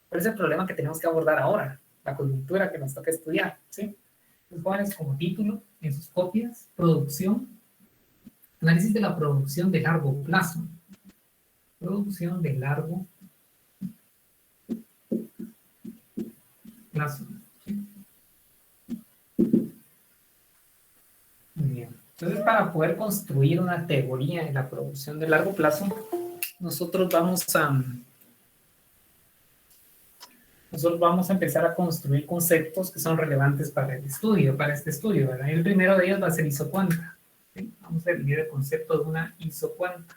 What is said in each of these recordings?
¿Cuál es el problema que tenemos que abordar ahora? La coyuntura que nos toca estudiar, ¿sí? Los jóvenes como título en sus copias, producción, análisis de la producción de largo plazo. Producción de largo plazo. ¿Sí? Muy bien. Entonces, para poder construir una teoría en la producción de largo plazo, nosotros vamos a empezar a construir conceptos que son relevantes para el estudio, para este estudio, ¿verdad? El primero de ellos va a ser isocuanta. ¿Sí? Vamos a definir el concepto de una isocuanta.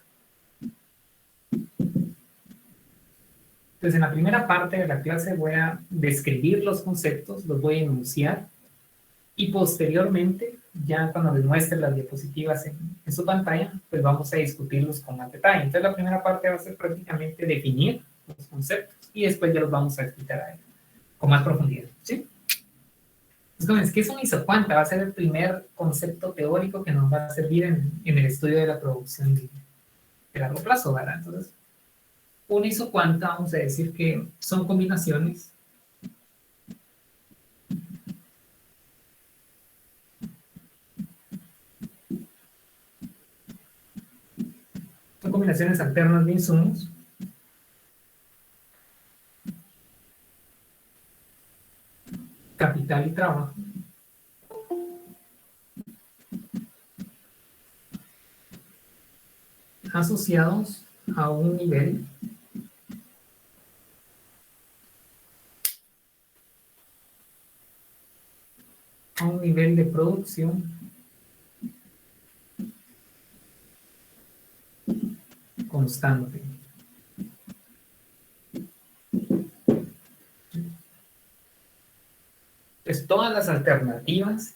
Entonces, en la primera parte de la clase voy a describir los conceptos, los voy a enunciar, y posteriormente, ya cuando les muestre las diapositivas en su pantalla, pues vamos a discutirlos con más detalle. Entonces, la primera parte va a ser prácticamente definir los conceptos, y después ya los vamos a explicar con más profundidad, ¿sí? Entonces, ¿qué es una isocuanta? Va a ser el primer concepto teórico que nos va a servir en el estudio de la producción de largo plazo, ¿verdad? Entonces, una isocuanta, vamos a decir que son combinaciones alternas de insumos capital y trabajo asociados a un nivel de producción constante. Pues todas las alternativas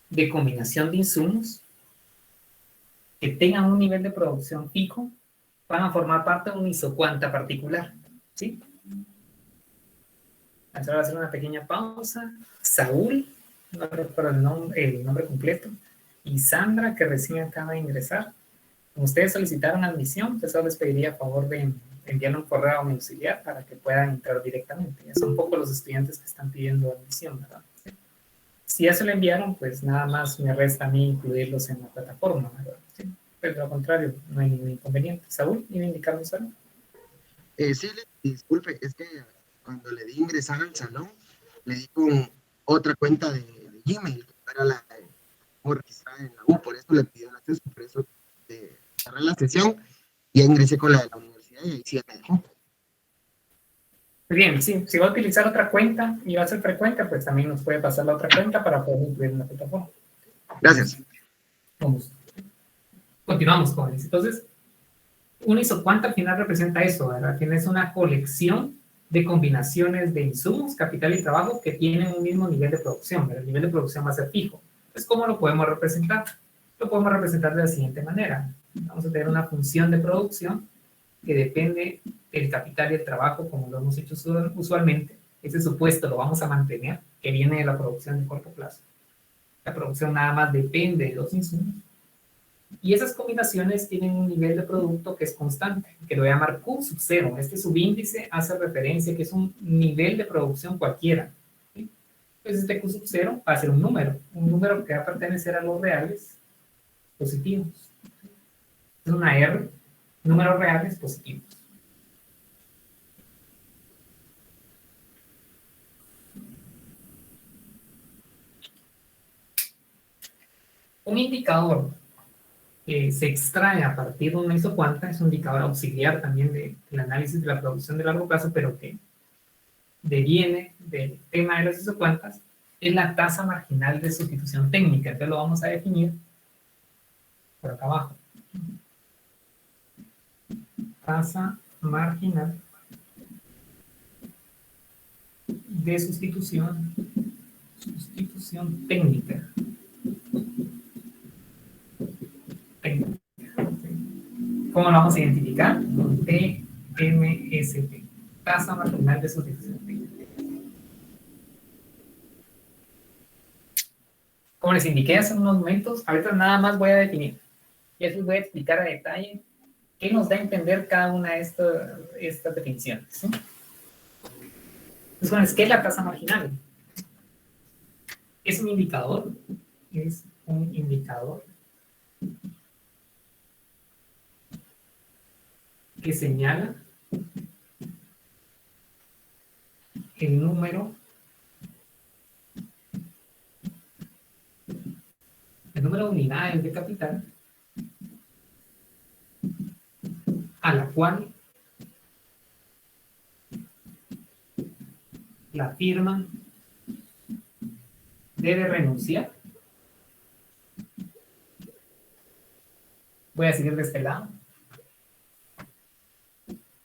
de combinación de insumos que tengan un nivel de producción fijo van a formar parte de una isocuanta particular, ¿sí? Ahora voy a hacer una pequeña pausa. Saúl, no recuerdo el nombre completo, y Sandra, que recién acaba de ingresar. Como ustedes solicitaron admisión, pues solo les pediría a favor de enviarle un correo a mi auxiliar para que puedan entrar directamente. Ya son pocos los estudiantes que están pidiendo admisión, ¿verdad? ¿Sí? Si ya se lo enviaron, pues nada más me resta a mí incluirlos en la plataforma, ¿verdad? ¿Sí? Pero de lo contrario, no hay ningún inconveniente. Saúl, ¿iba a indicarnos algo? Sí, disculpe, es que cuando le di ingresar al salón, le di con otra cuenta de Gmail, que era la registrada en la U, por eso le pidió el acceso, por eso cerré la sesión y ya ingresé con la de la universidad y ahí sí me dejó. Bien, sí, si va a utilizar otra cuenta y va a ser frecuente, pues también nos puede pasar la otra cuenta para poder incluir en la plataforma. Gracias. Vamos. Continuamos, jóvenes. Entonces, una isocuanta al final representa eso, ¿verdad? Al final es una colección de combinaciones de insumos, capital y trabajo que tienen un mismo nivel de producción, ¿verdad? El nivel de producción va a ser fijo. Entonces, ¿cómo lo podemos representar? Lo podemos representar de la siguiente manera. Vamos a tener una función de producción que depende del capital y el trabajo, como lo hemos hecho usualmente. Ese supuesto lo vamos a mantener, que viene de la producción de corto plazo. La producción nada más depende de los insumos. Y esas combinaciones tienen un nivel de producto que es constante, que lo voy a llamar Q sub 0. Este subíndice hace referencia a que es un nivel de producción cualquiera. ¿Sí? Entonces este Q sub 0 va a ser un número que va a pertenecer a los reales positivos. Es una R, números reales positivos. Un indicador que se extrae a partir de una isocuanta es un indicador auxiliar también del análisis de la producción de largo plazo, pero que deviene del tema de las isocuantas, es la tasa marginal de sustitución técnica. Entonces lo vamos a definir por acá abajo. Tasa marginal de sustitución técnica. ¿Cómo lo vamos a identificar? Con TMST, tasa marginal de sustitución técnica. Como les indiqué hace unos momentos, ahorita nada más voy a definir. Y eso les voy a explicar a detalle qué nos da a entender cada una de estas definiciones, ¿sí? Entonces, ¿qué es la tasa marginal? Es un indicador que señala el número de unidades de capital a la cual la firma debe renunciar. Voy a seguir de este lado.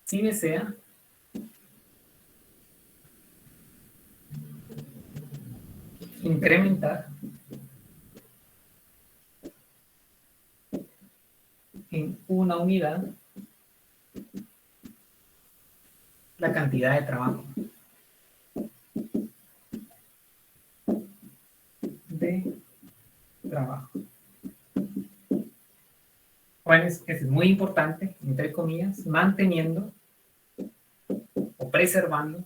Si desea incrementar en una unidad la cantidad de trabajo Bueno, es muy importante, entre comillas, manteniendo o preservando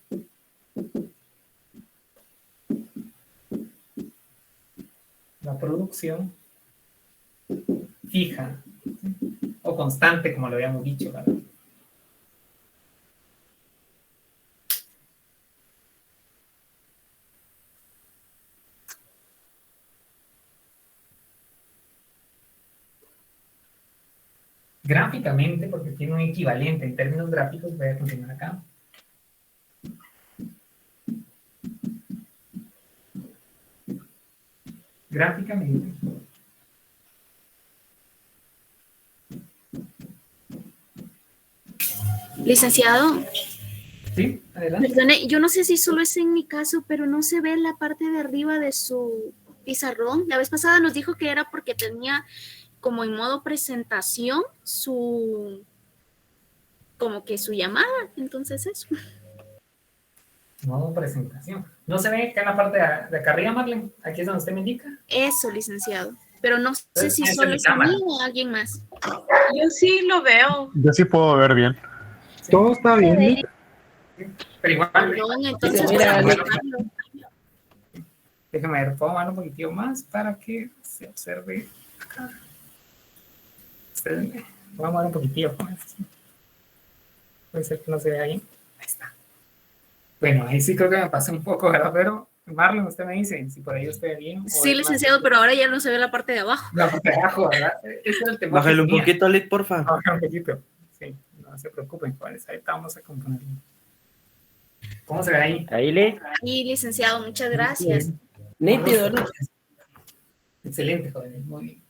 la producción fija o constante, como lo habíamos dicho, ¿verdad? Gráficamente, porque tiene un equivalente en términos gráficos, voy a continuar acá. Gráficamente. Licenciado. Sí, adelante. Perdone, yo no sé si solo es en mi caso, pero no se ve la parte de arriba de su pizarrón. La vez pasada nos dijo que era porque tenía como en modo presentación como que su llamada, entonces eso. Modo presentación. ¿No se ve que en la parte de acá arriba, Marlene? Aquí es donde usted me indica. Eso, licenciado. Pero no sé si solo es a mí o a alguien más. Yo sí lo veo. Yo sí puedo ver bien. Sí. Todo está bien. Pero igual. Perdón, entonces Mira, déjame ver, puedo mover un poquitito más para que se observe acá. Voy a mover un poquitito con esto. Puede ser que no se vea bien. Ahí está. Bueno, ahí sí creo que me pasé un poco, ¿verdad? Pero, Marlon, usted me dice si por ahí usted ve bien. Sí, licenciado, pero ahora ya no se ve la parte de abajo. La parte de abajo, ¿verdad? Ese es el tema. Bájale un poquito, Lick, porfa. Bájale un poquito. Sí, no se preocupen, jóvenes. Ahorita vamos a componer. ¿Cómo se ve ahí? Ahí, Lick. Y licenciado, muchas gracias. Nítido, ¿no? Excelente, jóvenes, muy bien.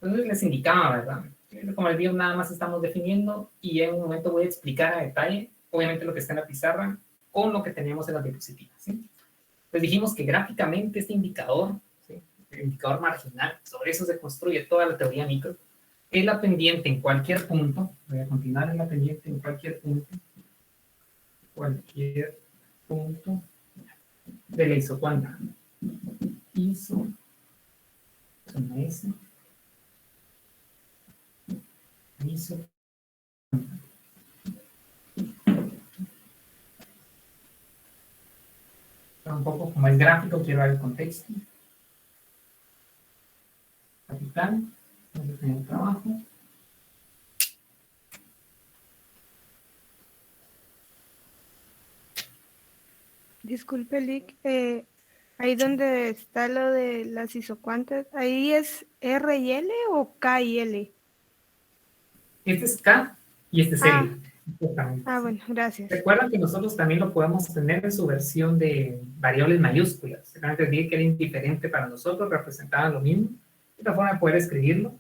Entonces les indicaba, ¿verdad? Como les digo, nada más estamos definiendo y en un momento voy a explicar a detalle, obviamente, lo que está en la pizarra con lo que tenemos en las diapositivas, ¿sí? Pues dijimos que gráficamente este indicador, ¿sí? El indicador marginal, sobre eso se construye toda la teoría micro, es la pendiente en cualquier punto, voy a continuar en la pendiente en cualquier punto de la isocuanta. ISO, ISO. Un poco como es gráfico, quiero ver el contexto. Capital, vamos a tener trabajo. Disculpe, Lick, ahí donde está lo de las isocuantas, ¿ahí es R y L o K y L? Este es K y este es L. Bueno, gracias. Recuerdan que nosotros también lo podemos tener en su versión de variables mayúsculas. Realmente dije que era indiferente para nosotros, representaban lo mismo. Otra forma de poder escribirlo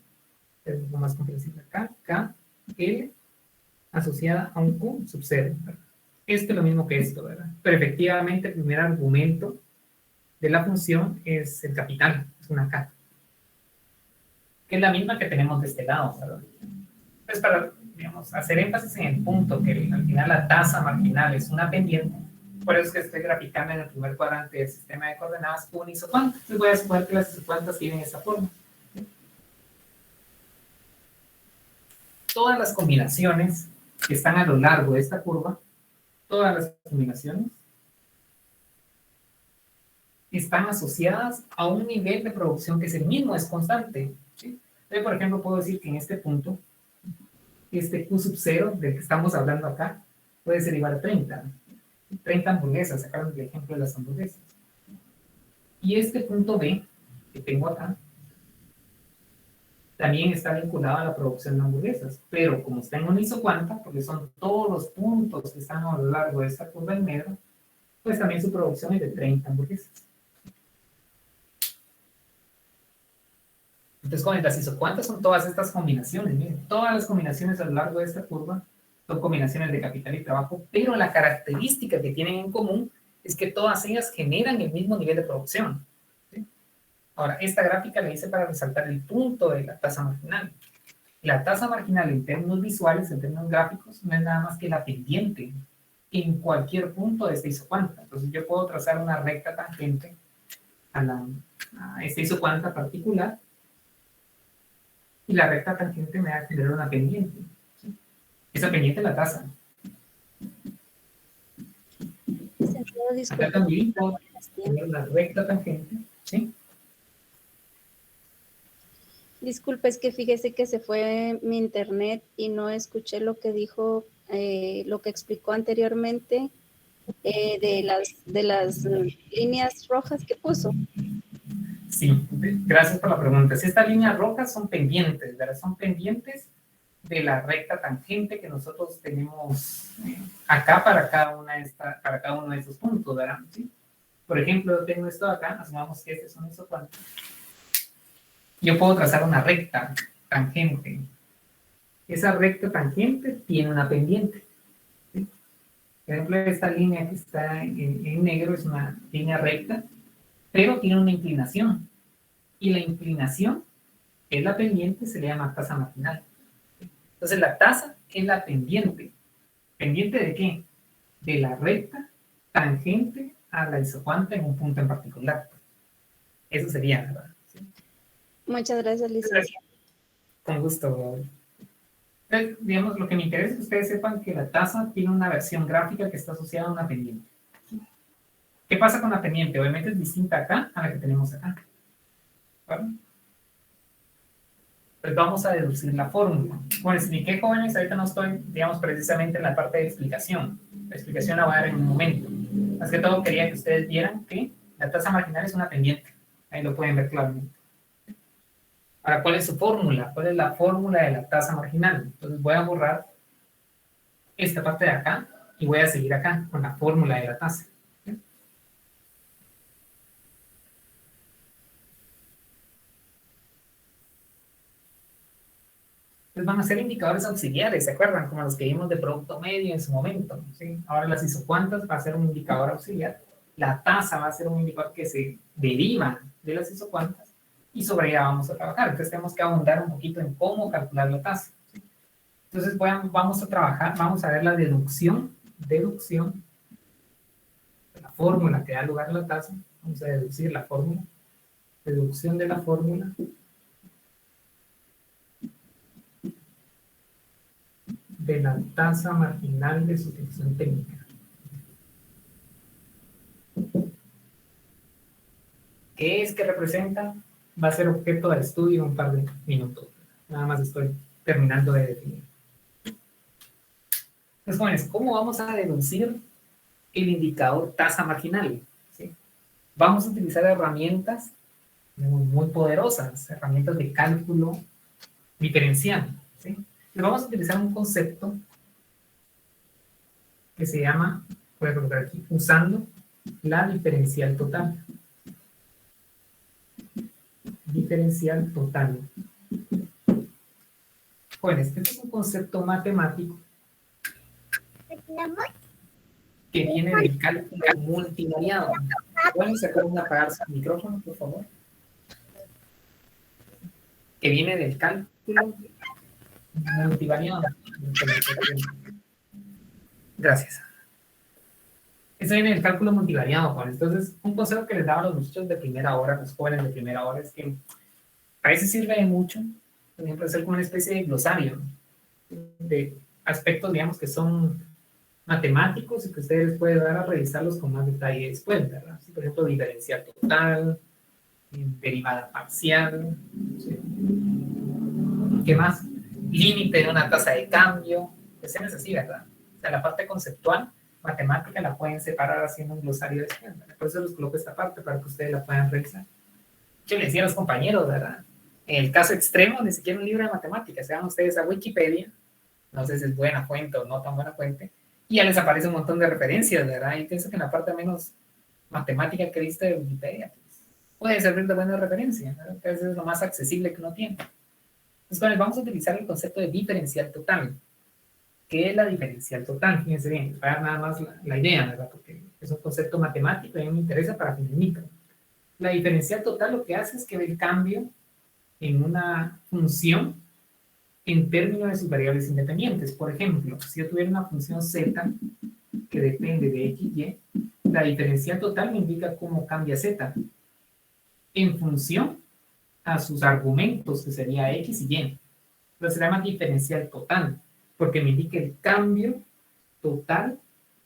es lo más comprensible acá, K, L, asociada a un Q sub 0. Esto es lo mismo que esto, ¿verdad? Pero efectivamente el primer argumento de la función es el capital, es una K, que es la misma que tenemos de este lado, ¿verdad? Pues para, digamos, hacer énfasis en el punto que al final la tasa marginal es una pendiente, por eso es que estoy graficando en el primer cuadrante del sistema de coordenadas una isocuanta. Entonces voy a suponer que las isocuantas tienen esta forma. Todas las combinaciones que están a lo largo de esta curva todas las combinaciones están asociadas a un nivel de producción que es el mismo, es constante. ¿Sí? Entonces, por ejemplo, puedo decir que en este punto, este Q sub 0 del que estamos hablando acá, puede ser igual a 30. 30 hamburguesas, sacaron el ejemplo de las hamburguesas. Y este punto B, que tengo acá, también está vinculado a la producción de hamburguesas, pero como está en una isocuanta, porque son todos los puntos que están a lo largo de esta curva en negro, pues también su producción es de 30 hamburguesas. Entonces, con las isocuantas son todas estas combinaciones. Miren, todas las combinaciones a lo largo de esta curva son combinaciones de capital y trabajo, pero la característica que tienen en común es que todas ellas generan el mismo nivel de producción. ¿Sí? Ahora, esta gráfica la hice para resaltar el punto de la tasa marginal. La tasa marginal en términos visuales, en términos gráficos, no es nada más que la pendiente en cualquier punto de esta isocuanta. Entonces, yo puedo trazar una recta tangente a esta isocuanta particular, y la recta tangente me va a generar una pendiente. ¿Sí? Esa pendiente es la tasa. Acá también puedo tener una recta tangente. ¿Sí? Disculpe, es que fíjese que se fue mi internet y no escuché lo que dijo, lo que explicó anteriormente de las líneas rojas que puso. Sí, gracias por la pregunta. Si estas líneas rojas son pendientes, ¿verdad? Son pendientes de la recta tangente que nosotros tenemos acá para cada uno de estos puntos, ¿verdad? ¿Sí? Por ejemplo, yo tengo esto acá, asumamos que este es un isocuanta. Yo puedo trazar una recta tangente. Esa recta tangente tiene una pendiente. ¿Sí? Por ejemplo, esta línea que está en negro es una línea recta, pero tiene una inclinación. Y la inclinación, que es la pendiente, se le llama tasa marginal. Entonces, la tasa es la pendiente. ¿Pendiente de qué? De la recta tangente a la isocuanta en un punto en particular. Eso sería, ¿verdad? ¿Sí? Muchas gracias, licenciado. Con gusto. Entonces, digamos, lo que me interesa es que ustedes sepan que la tasa tiene una versión gráfica que está asociada a una pendiente. ¿Qué pasa con la pendiente? Obviamente es distinta acá a la que tenemos acá. ¿Vale? Pues vamos a deducir la fórmula. Bueno, expliqué, jóvenes, ahorita no estoy, digamos, precisamente en la parte de explicación. La explicación la voy a dar en un momento. Más que todo quería que ustedes vieran que la tasa marginal es una pendiente. Ahí lo pueden ver claramente. Ahora, ¿cuál es su fórmula? ¿Cuál es la fórmula de la tasa marginal? Entonces voy a borrar esta parte de acá y voy a seguir acá con la fórmula de la tasa. Van a ser indicadores auxiliares, ¿se acuerdan? Como los que vimos de producto medio en su momento, ¿sí? Ahora las isocuantas va a ser un indicador auxiliar, la tasa va a ser un indicador que se deriva de las isocuantas y sobre ella vamos a trabajar. Entonces tenemos que abundar un poquito en cómo calcular la tasa, ¿sí? Entonces vamos a trabajar, vamos a ver la deducción de la fórmula que da lugar a la tasa. Vamos a deducir la fórmula, deducción de la fórmula de la tasa marginal de sustitución técnica. ¿Qué es que representa? Va a ser objeto de estudio en un par de minutos. Nada más estoy terminando de definir. Entonces, jóvenes, ¿cómo vamos a deducir el indicador tasa marginal? ¿Sí? Vamos a utilizar herramientas muy poderosas, herramientas de cálculo diferencial, ¿sí? Y vamos a utilizar un concepto que se llama, voy a colocar aquí, usando la diferencial total. Diferencial total. Jóvenes, este es un concepto matemático que viene del cálculo multivariado. ¿Pueden sacar una apagar su micrófono, por favor? Que viene del cálculo multivariado. Gracias. Eso viene del cálculo multivariado, Juan. Entonces, un consejo que les daba a los muchachos de primera hora, los jóvenes de primera hora, es que a veces sirve de mucho, por ejemplo, hacer como una especie de glosario de aspectos, digamos, que son matemáticos y que ustedes les pueden dar a revisarlos con más detalle después, ¿verdad? Sí, por ejemplo, diferencial total, derivada parcial, ¿sí? ¿Qué más? Límite de una tasa de cambio, cuestiones así, ¿verdad? O sea, la parte conceptual, matemática, la pueden separar haciendo un glosario después, ¿verdad? Por eso les coloco esta parte, para que ustedes la puedan revisar. Yo les decía a los compañeros, ¿verdad? En el caso extremo, ni siquiera un libro de matemáticas, se van ustedes a Wikipedia, no sé si es buena fuente o no tan buena fuente, y ya les aparece un montón de referencias, ¿verdad? Y pienso que en la parte menos matemática que viste de Wikipedia, pues, puede servir de buena referencia, ¿verdad? Que es lo más accesible que uno tiene. Entonces, bueno, vamos a utilizar el concepto de diferencial total. ¿Qué es la diferencial total? Fíjense bien, para dar nada más la idea, ¿verdad? Porque es un concepto matemático y a mí me interesa para fin de micro. La diferencial total lo que hace es que ve el cambio en una función en términos de sus variables independientes. Por ejemplo, si yo tuviera una función z que depende de x, y, la diferencial total me indica cómo cambia z en función a sus argumentos, que sería x y y. Pero se llama diferencial total, porque me indica el cambio total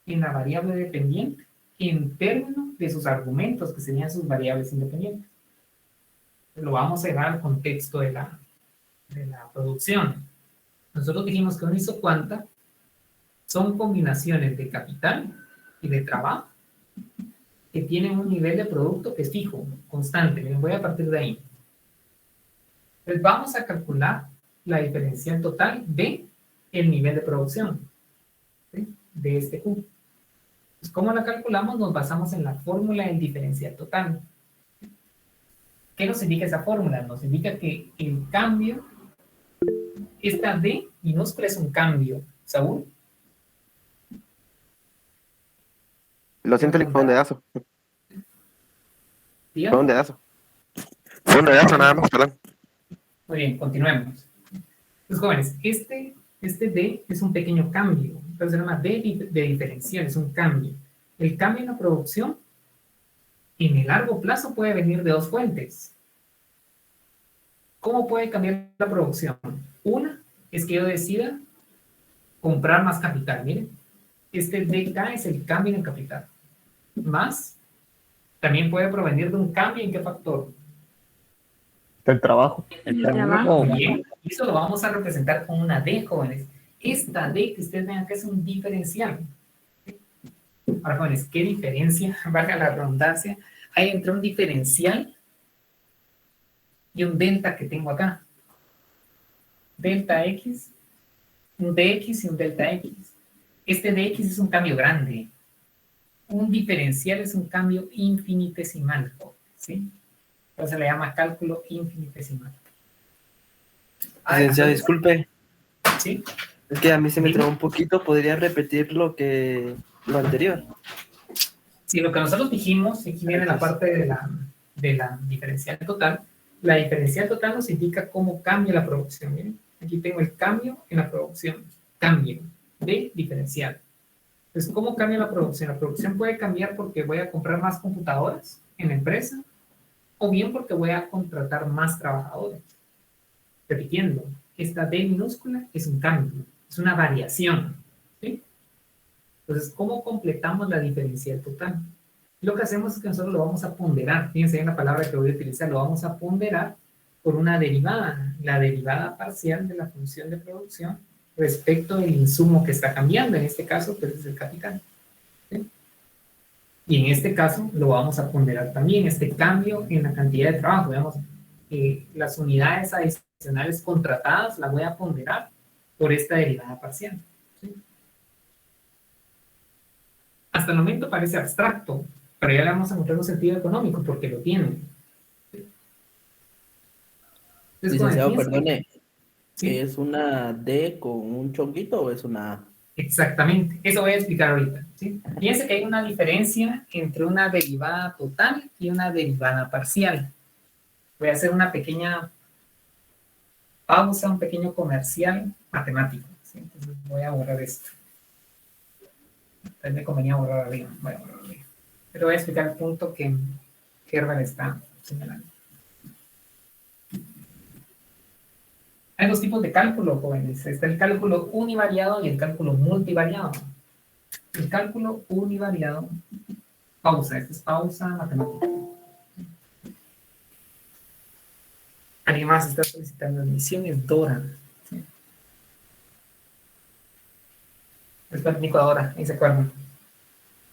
en la variable dependiente en términos de sus argumentos, que serían sus variables independientes. Lo vamos a llevar al contexto de la producción. Nosotros dijimos que una isocuanta son combinaciones de capital y de trabajo que tienen un nivel de producto que es fijo, constante. Me voy a partir de ahí. Entonces vamos a calcular la diferencial total de el nivel de producción, ¿sí? De este Q. Pues, ¿cómo la calculamos? Nos basamos en la fórmula del diferencial total. ¿Qué nos indica esa fórmula? Nos indica que el cambio, esta D minúscula es un cambio. ¿Saúl? Lo siento, fue un dedazo. Dígame. Fue un dedazo. Fue un dedazo nada más, perdón. Muy bien, continuemos. Pues jóvenes, este D es un pequeño cambio. Entonces se llama D de diferencial, es un cambio. El cambio en la producción en el largo plazo puede venir de dos fuentes. ¿Cómo puede cambiar la producción? Una es que yo decida comprar más capital. Miren, este DK es el cambio en el capital. Más, también puede provenir de un cambio en qué factor. El trabajo. El trabajo. Muy bien, y eso lo vamos a representar con una D, jóvenes. Esta D que ustedes vean que es un diferencial. Ahora, jóvenes, ¿qué diferencia, valga la redundancia, hay entre un diferencial y un delta que tengo acá? Delta X, un DX y un delta X. Este DX es un cambio grande. Un diferencial es un cambio infinitesimal, ¿sí? Entonces se le llama cálculo infinitesimal. Licenciado, disculpe. ¿Sí? Es que a mí se me trabó un poquito. ¿Podría repetir lo anterior? Sí, lo que nosotros dijimos, aquí viene la parte de la diferencial total. La diferencial total nos indica cómo cambia la producción. Miren, aquí tengo el cambio en la producción. Cambio de diferencial. Entonces, ¿cómo cambia la producción? La producción puede cambiar porque voy a comprar más computadoras en la empresa o bien porque voy a contratar más trabajadores. Repitiendo, esta D minúscula es un cambio, es una variación, ¿sí? Entonces, ¿cómo completamos la diferencial total? Lo que hacemos es que nosotros lo vamos a ponderar. Fíjense en la palabra que voy a utilizar, lo vamos a ponderar por una derivada, la derivada parcial de la función de producción respecto del insumo que está cambiando, en este caso, pues es el capital, ¿sí? Y en este caso lo vamos a ponderar también, este cambio en la cantidad de trabajo. Digamos, las unidades adicionales contratadas las voy a ponderar por esta derivada parcial, ¿sí? Hasta el momento parece abstracto, pero ya le vamos a encontrar un sentido económico porque lo tiene. ¿Sí? Entonces, Licenciado, perdone. ¿sí? ¿Es una D con un chonguito o es una A? Exactamente, eso voy a explicar ahorita, ¿sí? Fíjense que hay una diferencia entre una derivada total y una derivada parcial. Voy a hacer una pequeña pausa, un pequeño comercial matemático, ¿sí? Entonces voy a borrar esto. Entonces me convenía borrar arriba, voy a borrar arriba. Pero voy a explicar el punto que Herbert está señalando. Hay dos tipos de cálculo, jóvenes. Está el cálculo univariado y el cálculo multivariado. El cálculo univariado, pausa, esta es pausa matemática. Alguien más está solicitando admisión, es Dora. ¿Sí? Es Nico ahora, ahí se acuerdan.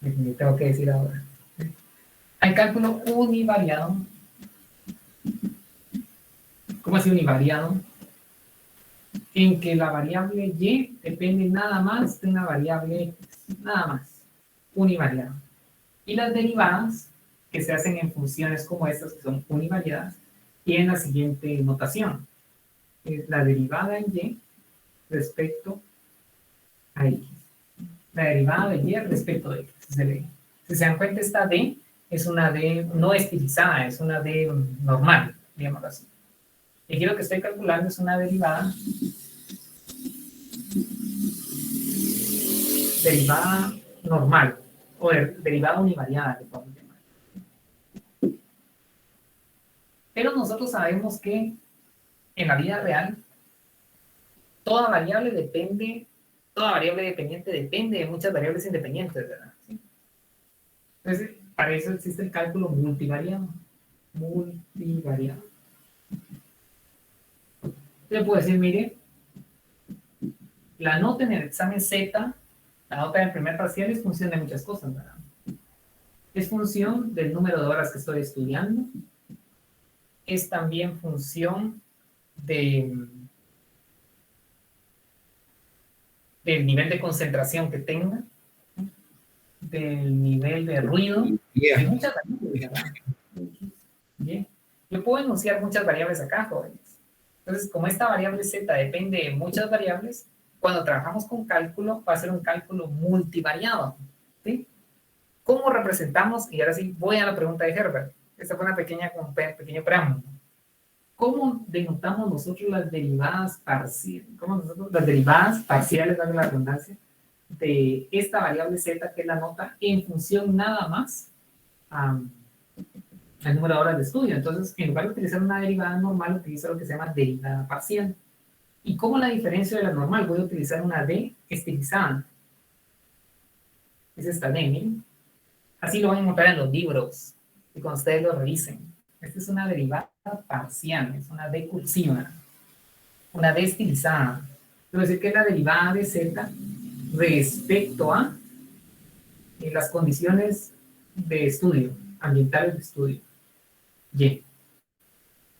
Me tengo que decir ahora. ¿Sí? Hay cálculo univariado. ¿Cómo así univariado? En que la variable y depende nada más de una variable x, nada más, univariado. Y las derivadas, que se hacen en funciones como estas, que son univariadas, tienen la siguiente notación. Es la derivada en y respecto a x. La derivada de y respecto de x. Si se dan cuenta, esta d es una d no estilizada, es una d normal, digamos así. Y aquí lo que estoy calculando es una derivada normal, o derivada univariada, que podemos llamar. Pero nosotros sabemos que en la vida real, toda variable dependiente depende de muchas variables independientes, ¿verdad? ¿Sí? Entonces, para eso existe el cálculo multivariado. Multivariado. Yo puedo decir, mire, la nota en el examen Z, la nota del primer parcial es función de muchas cosas, ¿verdad? Es función del número de horas que estoy estudiando, es también función del nivel de concentración que tenga, del nivel de ruido, de muchas variables, ¿verdad? Bien. Yo puedo enunciar muchas variables acá, jóvenes. Entonces, como esta variable Z depende de muchas variables, cuando trabajamos con cálculo, va a ser un cálculo multivariado, ¿sí? ¿Cómo representamos? Y ahora sí, voy a la pregunta de Herbert. Esta fue una pequeño preámbulo. ¿Cómo denotamos nosotros las derivadas parciales? Las derivadas parciales, dando la redundancia, de esta variable Z, que es la nota, en función nada más al número de horas de estudio? Entonces, en lugar de utilizar una derivada normal, utilizo lo que se llama derivada parcial. ¿Y cómo la diferencio de la normal? Voy a utilizar una D estilizada. Es esta D, miren. Así lo van a encontrar en los libros, y cuando ustedes lo revisen. Esta es una derivada parcial, es una D cursiva, una D estilizada. Quiero decir que es la derivada de Z respecto a las condiciones de estudio, ambientales de estudio. Y.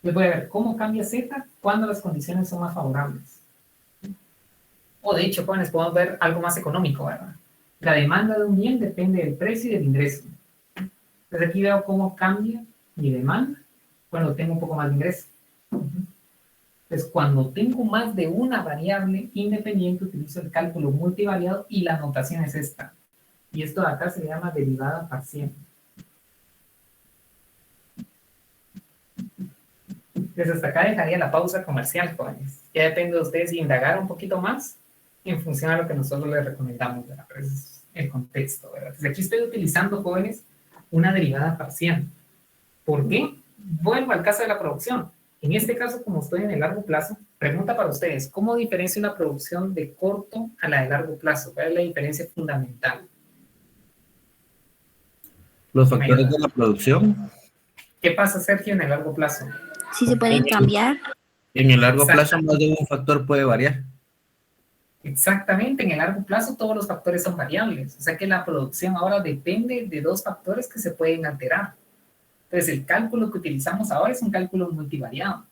Les voy a ver cómo cambia Z cuando las condiciones son más favorables. O de hecho, jóvenes, podemos ver algo más económico, ¿verdad? La demanda de un bien depende del precio y del ingreso. Entonces aquí veo cómo cambia mi demanda cuando tengo un poco más de ingreso. Entonces, cuando tengo más de una variable independiente, utilizo el cálculo multivariado y la notación es esta. Y esto de acá se llama derivada parcial. Entonces, hasta acá dejaría la pausa comercial, jóvenes. Ya depende de ustedes indagar un poquito más en función a lo que nosotros les recomendamos, ¿verdad? Pero ese es el contexto, ¿verdad? Entonces, aquí estoy utilizando, jóvenes, una derivada parcial. ¿Por qué? Vuelvo al caso de la producción. En este caso, como estoy en el largo plazo, pregunta para ustedes, ¿cómo diferencia una producción de corto a la de largo plazo? ¿Cuál es la diferencia fundamental? Los factores de la producción. ¿Qué pasa, Sergio, en el largo plazo? Sí se pueden cambiar. En el largo plazo, más de un factor puede variar. Exactamente, en el largo plazo todos los factores son variables. O sea que la producción ahora depende de dos factores que se pueden alterar. Entonces, el cálculo que utilizamos ahora es un cálculo multivariado,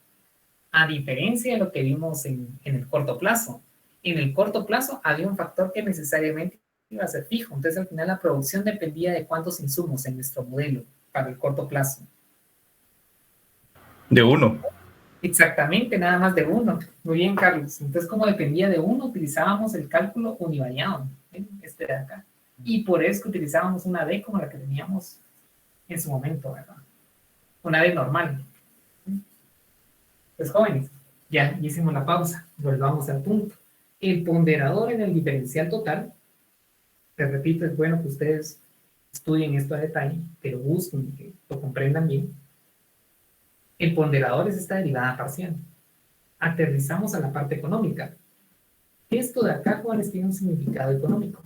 a diferencia de lo que vimos en el corto plazo. En el corto plazo había un factor que necesariamente iba a ser fijo. Entonces, al final la producción dependía de cuántos insumos en nuestro modelo para el corto plazo. De uno. Exactamente, nada más de uno. Muy bien, Carlos. Entonces, como dependía de uno, utilizábamos el cálculo univariado, ¿sí? Este de acá. Y por eso que utilizábamos una D como la que teníamos en su momento, ¿verdad? Una D normal. Pues, jóvenes, ya hicimos la pausa. Volvamos al punto. El ponderador en el diferencial total, te repito, es bueno que ustedes estudien esto a detalle, pero busquen que lo comprendan bien. El ponderador es esta derivada parcial. Aterrizamos a la parte económica. Esto de acá, jóvenes, tiene un significado económico.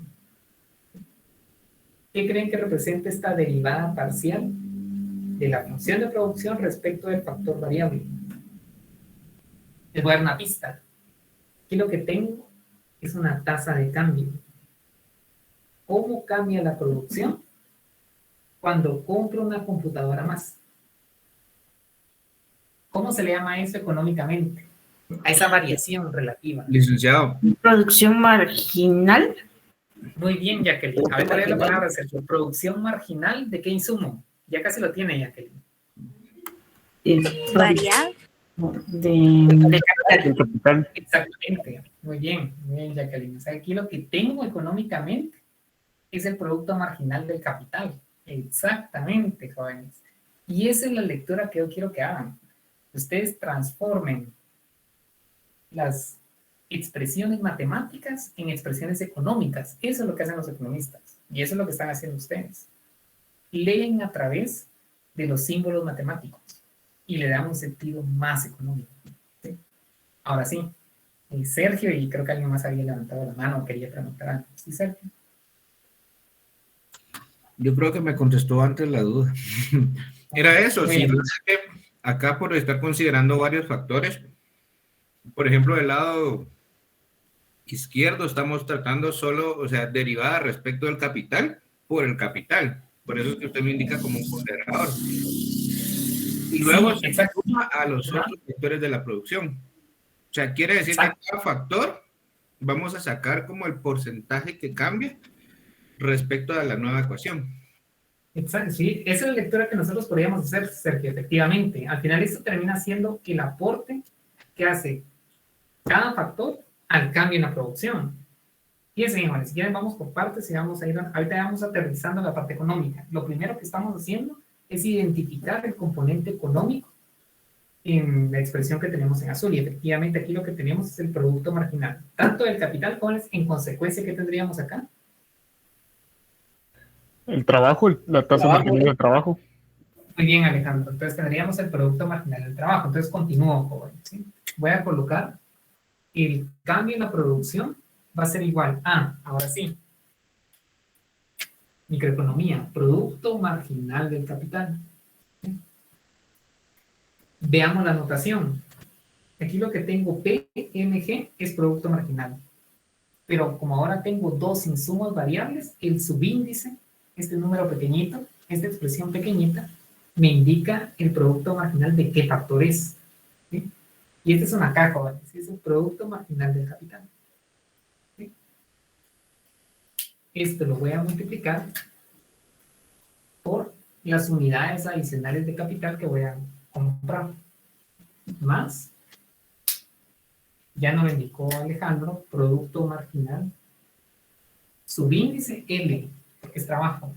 ¿Qué creen que representa esta derivada parcial de la función de producción respecto del factor variable? Les voy a dar una pista. Aquí lo que tengo es una tasa de cambio. ¿Cómo cambia la producción cuando compro una computadora más? ¿Cómo se le llama eso económicamente? A esa variación relativa. Licenciado, Producción marginal. Muy bien, Jacqueline. A ver, te doy la palabra, Sergio. Producción marginal, ¿de qué insumo? Ya casi lo tiene, Jacqueline. Variable. De capital. El capital. Exactamente. Muy bien, Jacqueline. O sea, aquí lo que tengo económicamente es el producto marginal del capital. Exactamente, jóvenes. Y esa es la lectura que yo quiero que hagan. Ustedes transformen las expresiones matemáticas en expresiones económicas. Eso es lo que hacen los economistas. Y eso es lo que están haciendo ustedes. Leen a través de los símbolos matemáticos y le dan un sentido más económico. ¿Sí? Ahora sí, Sergio, y creo que alguien más había levantado la mano, quería preguntar algo. ¿Sí, Sergio? yo creo que me contestó antes la duda. Era eso, Muy si bien. acá por estar considerando varios factores, por ejemplo, del lado izquierdo estamos tratando solo, o sea, derivada respecto del capital por el capital. Por eso es que usted me indica como un ponderador. Y luego Sí, se exacto. suma a los otros factores de la producción. O sea, quiere decir que cada factor vamos a sacar como el porcentaje que cambia respecto a la nueva ecuación. Exacto, sí, esa es la lectura que nosotros podríamos hacer, Sergio, efectivamente. Al final esto termina siendo el aporte que hace cada factor al cambio en la producción. Y eso, señores, si quieren vamos por partes y vamos a ir, ahorita vamos aterrizando la parte económica. Lo primero que estamos haciendo es identificar el componente económico en la expresión que tenemos en azul. Y efectivamente aquí lo que tenemos es el producto marginal, tanto del capital como en consecuencia que tendríamos acá. El trabajo, la tasa marginal del trabajo. Muy bien, Alejandro. Entonces tendríamos el producto marginal del trabajo. Entonces continúo, joven, ¿sí? Voy a colocar el cambio en la producción va a ser igual a, ahora sí, microeconomía, producto marginal del capital. ¿Sí? Veamos la notación. Aquí lo que tengo PMG es producto marginal. Pero como ahora tengo dos insumos variables, el subíndice, este número pequeñito, esta expresión pequeñita, me indica el producto marginal de qué factor es. ¿Sí? Y este es una caja, ¿vale? Es el producto marginal del capital. ¿Sí? Esto lo voy a multiplicar por las unidades adicionales de capital que voy a comprar. Más, ya nos indicó Alejandro, producto marginal, subíndice L, porque es trabajo,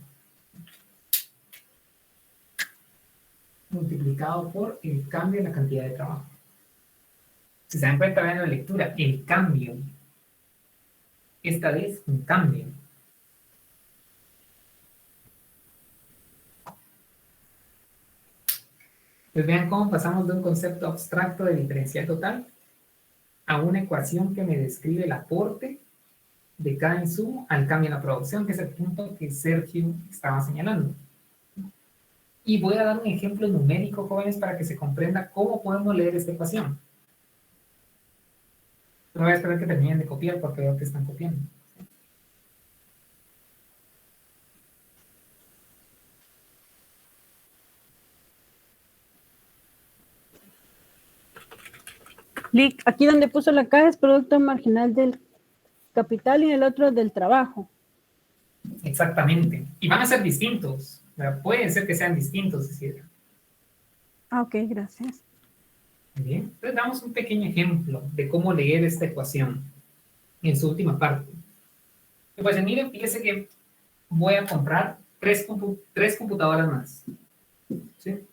multiplicado por el cambio en la cantidad de trabajo. Si se dan cuenta, vean la lectura, el cambio. Esta vez, un cambio. Pues vean cómo pasamos de un concepto abstracto de diferencial total a una ecuación que me describe el aporte de cada insumo al cambio en la producción, que es el punto que Sergio estaba señalando. Y voy a dar un ejemplo numérico, jóvenes, para que se comprenda cómo podemos leer esta ecuación. No voy a esperar que terminen de copiar porque veo que están copiando. Lick, aquí donde puso la caja es producto marginal del capital y el otro del trabajo. Exactamente. Y van a ser distintos. Pueden ser que sean distintos, es decir. Ah, ok, gracias. Muy bien. Entonces damos un pequeño ejemplo de cómo leer esta ecuación en su última parte. Pues miren, fíjense que voy a comprar tres computadoras más. ¿Sí?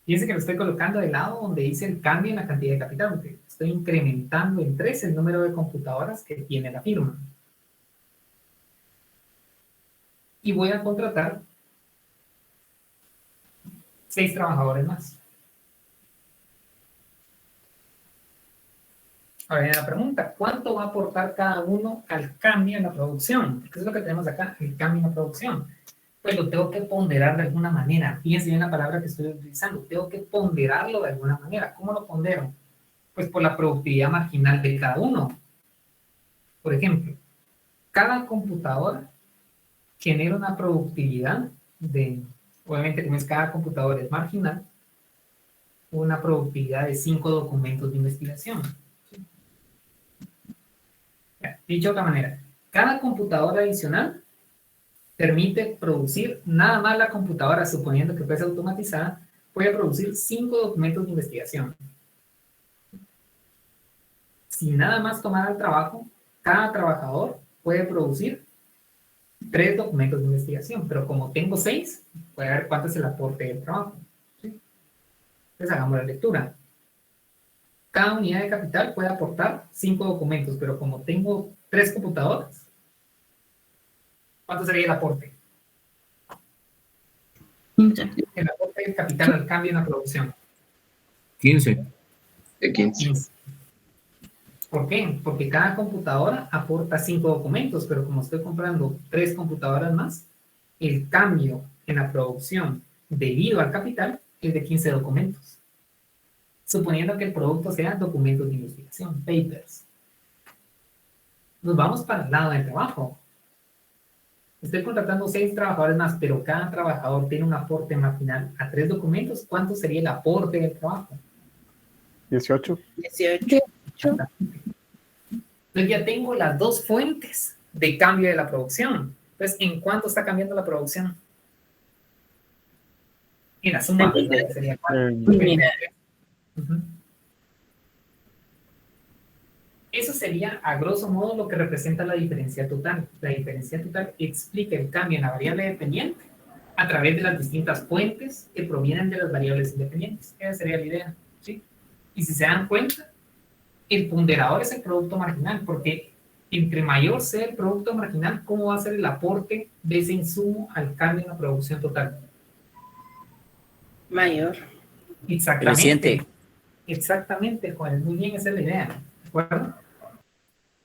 Fíjense que lo estoy colocando del lado donde dice el cambio en la cantidad de capital, porque estoy incrementando en 3 el número de computadoras que tiene la firma. Y voy a contratar 6 trabajadores más. Ahora viene la pregunta, ¿cuánto va a aportar cada uno al cambio en la producción? Porque es lo que tenemos acá, el cambio en la producción. Pues lo tengo que ponderar de alguna manera. Fíjense bien la palabra que estoy utilizando. Tengo que ponderarlo de alguna manera. ¿Cómo lo pondero? Pues por la productividad marginal de cada uno. Por ejemplo, cada computadora genera una productividad de, obviamente como es cada computadora es marginal, una productividad de 5 documentos de investigación. Dicho de otra manera, cada computadora adicional permite producir, nada más la computadora, suponiendo que fuese automatizada, puede producir 5 documentos de investigación. Si nada más tomara el trabajo, cada trabajador puede producir 3 documentos de investigación, pero como tengo 6, voy a ver cuánto es el aporte del trabajo. ¿Sí? Entonces hagamos la lectura. Cada unidad de capital puede aportar 5 documentos, pero como tengo 3 computadoras, ¿cuánto sería el aporte? 15. El aporte del capital al cambio en la producción. 15. De 15. 15. ¿Por qué? Porque cada computadora aporta 5 documentos, pero como estoy comprando 3 computadoras más, el cambio en la producción debido al capital es de 15 documentos. Suponiendo que el producto sea documentos de investigación, papers. Nos vamos para el lado del trabajo. Estoy contratando 6 trabajadores más, pero cada trabajador tiene un aporte marginal a 3 documentos. ¿Cuánto sería el aporte del trabajo? 18. 18. Entonces ya tengo las 2 fuentes de cambio de la producción. Entonces, ¿en cuánto está cambiando la producción? En la suma. Sería 4. Uh-huh. Eso sería, a grosso modo, lo que representa la diferencia total. La diferencia total explica el cambio en la variable dependiente a través de las distintas fuentes que provienen de las variables independientes. Esa sería la idea, ¿sí? Y si se dan cuenta, el ponderador es el producto marginal, porque entre mayor sea el producto marginal, ¿cómo va a ser el aporte de ese insumo al cambio en la producción total? Mayor. Exactamente. Reciente. Exactamente, Juan. Muy bien, esa es la idea. ¿De acuerdo?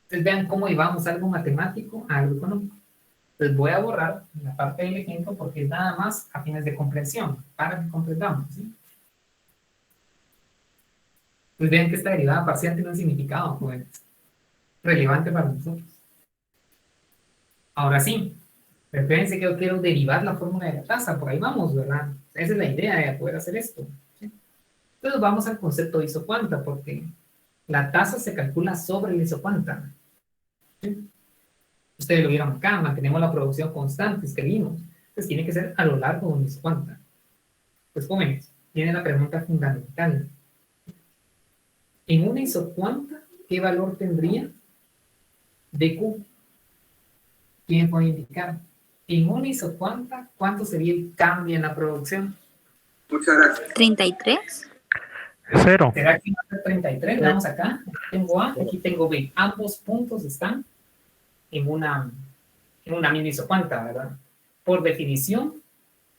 Entonces vean cómo llevamos algo matemático a algo económico. Entonces voy a borrar la parte del ejemplo porque es nada más a fines de comprensión, para que comprendamos, ¿sí? Entonces vean que esta derivada parcial tiene un significado, pues, relevante para nosotros. Ahora sí, fíjense que yo quiero derivar la fórmula de la tasa, por ahí vamos, ¿verdad? Esa es la idea de poder hacer esto, ¿sí? Entonces vamos al concepto de isocuanta, porque la tasa se calcula sobre el isocuanta, ¿sí? Ustedes lo vieron acá, mantenemos la producción constante, escribimos. Entonces tiene que ser a lo largo de un isocuanta. Pues jóvenes, viene la pregunta fundamental. En una isocuanta, ¿qué valor tendría dQ? ¿Quién puede indicar? En una isocuanta, ¿cuánto sería el cambio en la producción? Muchas gracias. 33. 0. ¿Será que va a ser 33? Vamos acá. Aquí tengo A, aquí tengo B. Ambos puntos están en una misma isocuanta, ¿verdad? Por definición,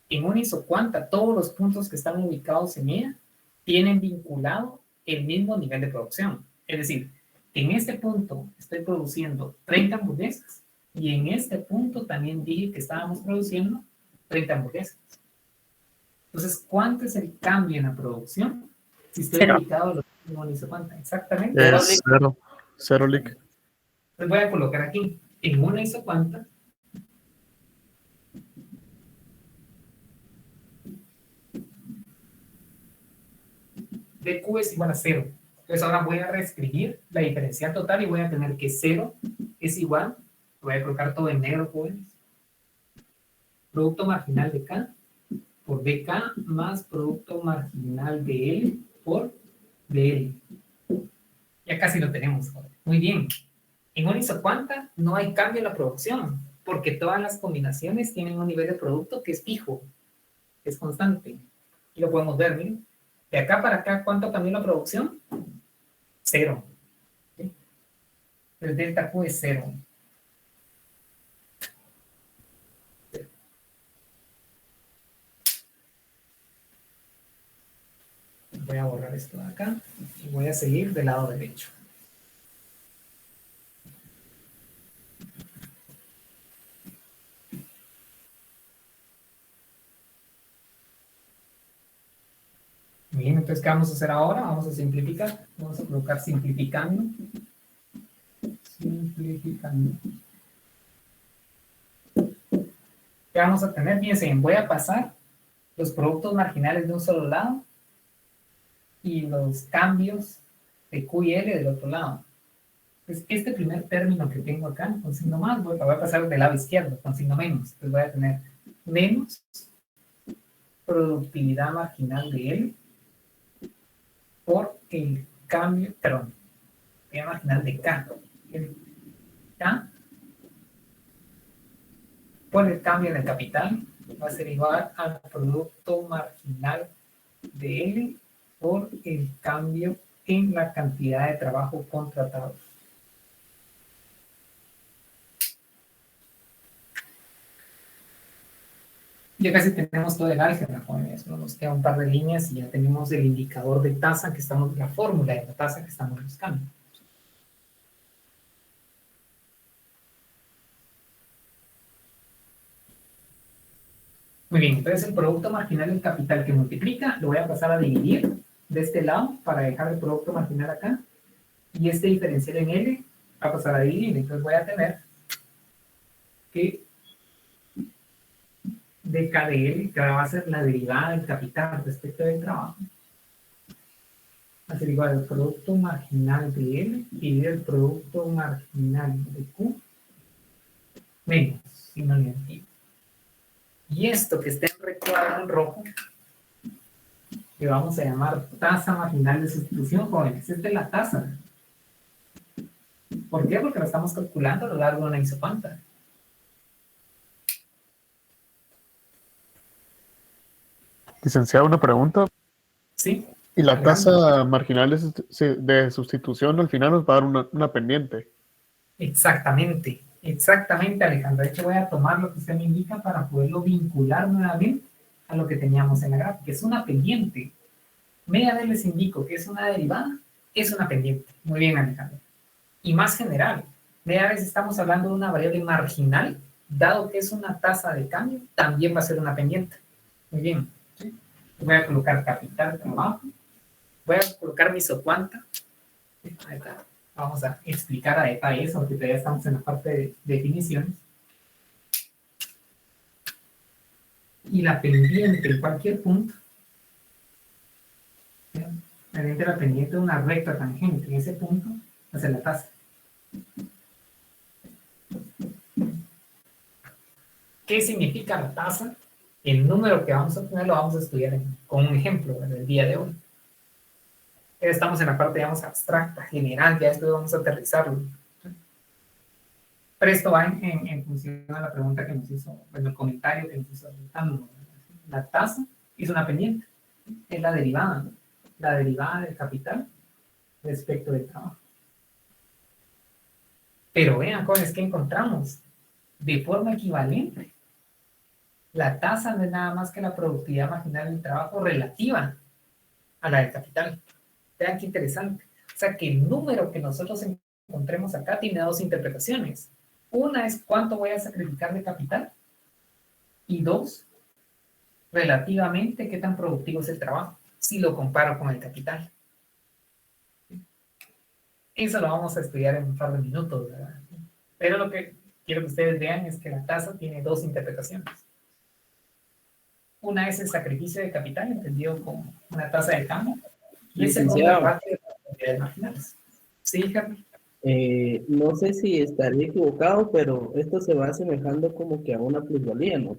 en una isocuanta, todos los puntos que están ubicados en ella tienen vinculado el mismo nivel de producción. Es decir, en este punto estoy produciendo 30 hamburguesas y en este punto también dije que estábamos produciendo 30 hamburguesas. Entonces, ¿cuánto es el cambio en la producción? Si estoy 0. ubicado en una isocuanta. Exactamente. Es 0. 0 lic. Les voy a colocar aquí, en una isocuanta, dQ es igual a 0. Entonces ahora voy a reescribir la diferencial total y voy a tener que 0 es igual, voy a colocar todo en negro, jóvenes, producto marginal de K por dK más producto marginal de L por dL. Ya casi lo tenemos, jóvenes. Muy bien. En una isocuanta no hay cambio en la producción, porque todas las combinaciones tienen un nivel de producto que es fijo, que es constante. Y lo podemos ver, miren. De acá para acá, ¿cuánto cambió la producción? 0. ¿Sí? El delta Q es 0. Voy a borrar esto de acá y voy a seguir del lado derecho. bien, entonces, ¿qué vamos a hacer ahora? Vamos a simplificar. Vamos a colocar simplificando. Simplificando. ¿Qué vamos a tener? Fíjense, voy a pasar los productos marginales de un solo lado y los cambios de Q y L del otro lado. Entonces, este primer término que tengo acá, con signo más, lo voy a pasar del lado izquierdo, con signo menos. Entonces voy a tener menos productividad marginal de L por el cambio, perdón, productividad marginal de K. El K por el cambio en el capital va a ser igual al producto marginal de L por el cambio en la cantidad de trabajo contratado. Ya casi tenemos todo el álgebra, jóvenes. Solo nos queda un par de líneas y ya tenemos el indicador de tasa que estamos, la fórmula de la tasa que estamos buscando. Muy bien, entonces el producto marginal del capital que multiplica lo voy a pasar a dividir de este lado para dejar el producto marginal acá. Y este diferencial en L va a pasar a dividir. Entonces voy a tener que dk de L, que ahora va a ser la derivada del capital respecto del trabajo, va a ser igual al producto marginal de L y el producto marginal de Q menos signo negativo. Y esto que está en recuadro en rojo, que vamos a llamar tasa marginal de sustitución, jóvenes. Esta es la tasa. ¿Por qué? Porque lo estamos calculando a lo largo de una isocuanta. Licenciado, una pregunta. Sí. ¿Y la tasa marginal de sustitución al final nos va a dar una pendiente? Exactamente. Exactamente, Alejandra. De hecho, voy a tomar lo que usted me indica para poderlo vincular nuevamente a lo que teníamos en la gráfica. Es una pendiente. Media vez les indico que es una derivada, es una pendiente. Muy bien, Alejandra. Y más general, media vez estamos hablando de una variable marginal, dado que es una tasa de cambio, también va a ser una pendiente. Muy bien. ¿Sí? Voy a colocar capital trabajo. Voy a colocar mi isocuanta. Ahí está. Vamos a explicar a detalle eso, porque todavía estamos en la parte de definiciones. Y la pendiente en cualquier punto, mediante la pendiente de una recta tangente en ese punto, va a ser la tasa. ¿Qué significa la tasa? El número que vamos a obtener lo vamos a estudiar con un ejemplo del día de hoy. Estamos en la parte, digamos, abstracta, general, ya esto vamos a aterrizarlo. Pero esto va en función a la pregunta que nos hizo, bueno, el comentario que nos hizo Alejandro. La tasa es una pendiente, es la derivada del capital respecto del trabajo. Pero vean, jóvenes, ¿qué encontramos? De forma equivalente, la tasa no es nada más que la productividad marginal del trabajo relativa a la del capital. Vean qué interesante. O sea, que el número que nosotros encontremos acá tiene dos interpretaciones. Una es cuánto voy a sacrificar de capital. Y dos, relativamente qué tan productivo es el trabajo, si lo comparo con el capital. Eso lo vamos a estudiar en un par de minutos, ¿verdad? Pero lo que quiero que ustedes vean es que la tasa tiene dos interpretaciones. Una es el sacrificio de capital, entendido como una tasa de cambio. Y esa es otra parte de las propiedades marginales. Sí, Henry. No sé si estaré equivocado, pero esto se va asemejando como que a una plusvalía, ¿no?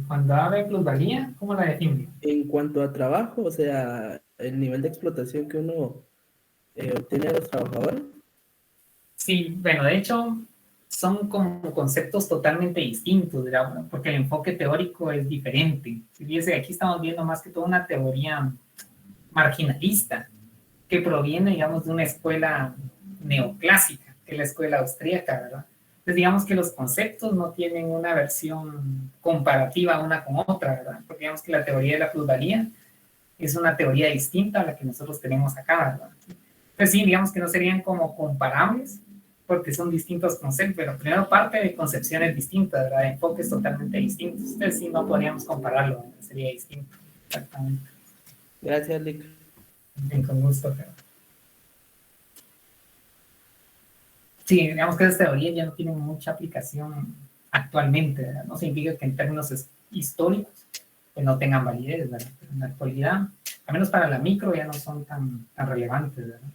Cuando habla de plusvalía, ¿cómo la define? En cuanto a trabajo, o sea, el nivel de explotación que uno obtiene de los trabajadores. Sí, bueno, de hecho, son como conceptos totalmente distintos, ¿verdad? Porque el enfoque teórico es diferente. Si fíjese, aquí estamos viendo más que todo una teoría marginalista que proviene, digamos, de una escuela neoclásica, que es la escuela austríaca, ¿verdad? Entonces, digamos que los conceptos no tienen una versión comparativa una con otra, ¿verdad? Porque digamos que la teoría de la plusvalía es una teoría distinta a la que nosotros tenemos acá, ¿verdad? Pues sí, digamos que no serían como comparables, porque son distintos conceptos, pero primero parte de concepciones distintas, ¿verdad? De enfoques totalmente distintos. Entonces sí, no podríamos compararlo, ¿verdad? Sería distinto. Exactamente. Gracias, Lick. Bien, con gusto. Pero... sí, digamos que esas teorías ya no tienen mucha aplicación actualmente, ¿verdad? No significa que en términos históricos pues no tengan validez, ¿verdad? Pero en la actualidad, al menos para la micro, ya no son tan relevantes, ¿verdad?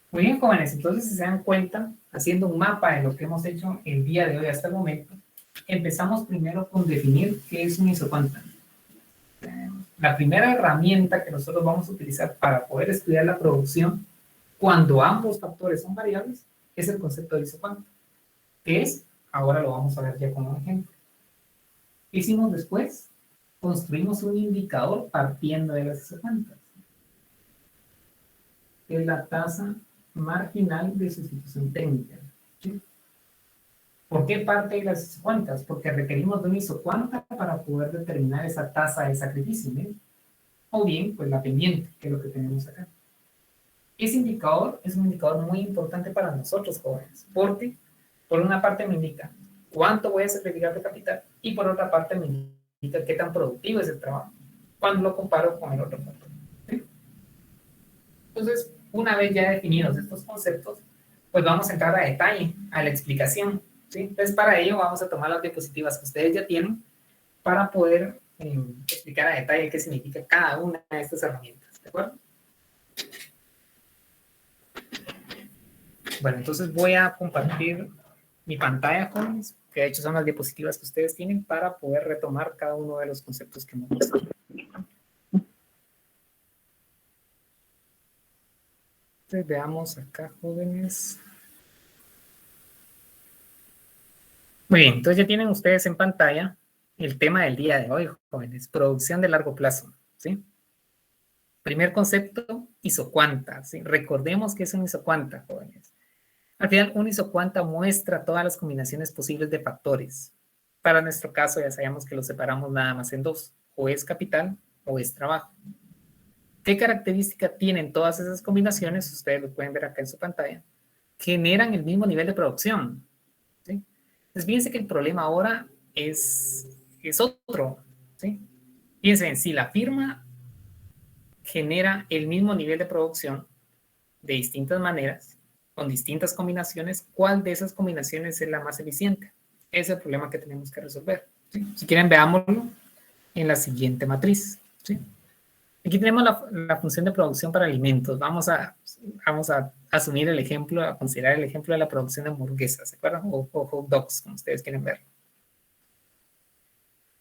Muy bien, jóvenes, entonces si se dan cuenta, haciendo un mapa de lo que hemos hecho el día de hoy hasta el momento, empezamos primero con definir qué es un isocuanta. La primera herramienta que nosotros vamos a utilizar para poder estudiar la producción cuando ambos factores son variables es el concepto de isocuanta. ¿Qué es? Ahora lo vamos a ver ya como un ejemplo. ¿Qué hicimos después? Construimos un indicador partiendo de las isocuantas. Es la tasa marginal de sustitución técnica. ¿Sí? ¿Por qué parte de las isocuantas? Porque requerimos de una isocuanta para poder determinar esa tasa de sacrificio, ¿sí? O bien, pues la pendiente, que es lo que tenemos acá. Ese indicador es un indicador muy importante para nosotros, jóvenes, porque por una parte me indica cuánto voy a sacrificar de capital y por otra parte me indica qué tan productivo es el trabajo cuando lo comparo con el otro factor. ¿Sí? Entonces, una vez ya definidos estos conceptos, pues vamos a entrar a detalle, a la explicación. ¿Sí? Entonces, para ello vamos a tomar las diapositivas que ustedes ya tienen para poder explicar a detalle qué significa cada una de estas herramientas. ¿De acuerdo? Bueno, entonces voy a compartir mi pantalla, jóvenes, que de hecho son las diapositivas que ustedes tienen para poder retomar cada uno de los conceptos que hemos visto. Entonces veamos acá, jóvenes. Muy bien, entonces ya tienen ustedes en pantalla el tema del día de hoy, jóvenes, producción de largo plazo, ¿sí? Primer concepto, isocuanta, ¿sí? Recordemos que es un isocuanta, jóvenes. Al final, un isocuanta muestra todas las combinaciones posibles de factores. Para nuestro caso, ya sabemos que lo separamos nada más en dos, o es capital o es trabajo. ¿Qué característica tienen todas esas combinaciones? Ustedes lo pueden ver acá en su pantalla. Generan el mismo nivel de producción, ¿sí? Entonces, fíjense que el problema ahora es otro, ¿sí? Fíjense, si la firma genera el mismo nivel de producción de distintas maneras, con distintas combinaciones, ¿cuál de esas combinaciones es la más eficiente? Ese es el problema que tenemos que resolver, ¿sí? Si quieren, veámoslo en la siguiente matriz, ¿sí? Aquí tenemos la función de producción para alimentos. Vamos a asumir el ejemplo, a considerar el ejemplo de la producción de hamburguesas, ¿se acuerdan? O hot dogs, como ustedes quieren verlo.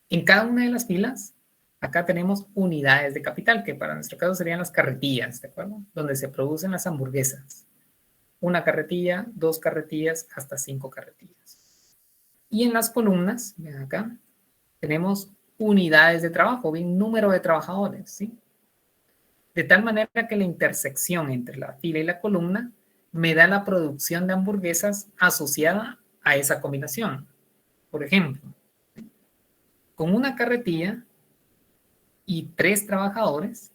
En cada una de las filas, acá tenemos unidades de capital, que para nuestro caso serían las carretillas, ¿de acuerdo? Donde se producen las hamburguesas. Una carretilla, 2 carretillas, hasta 5 carretillas. Y en las columnas, vean acá, tenemos unidades de trabajo, bien, número de trabajadores, ¿sí? De tal manera que la intersección entre la fila y la columna me da la producción de hamburguesas asociada a esa combinación. Por ejemplo, con una carretilla y 3 trabajadores,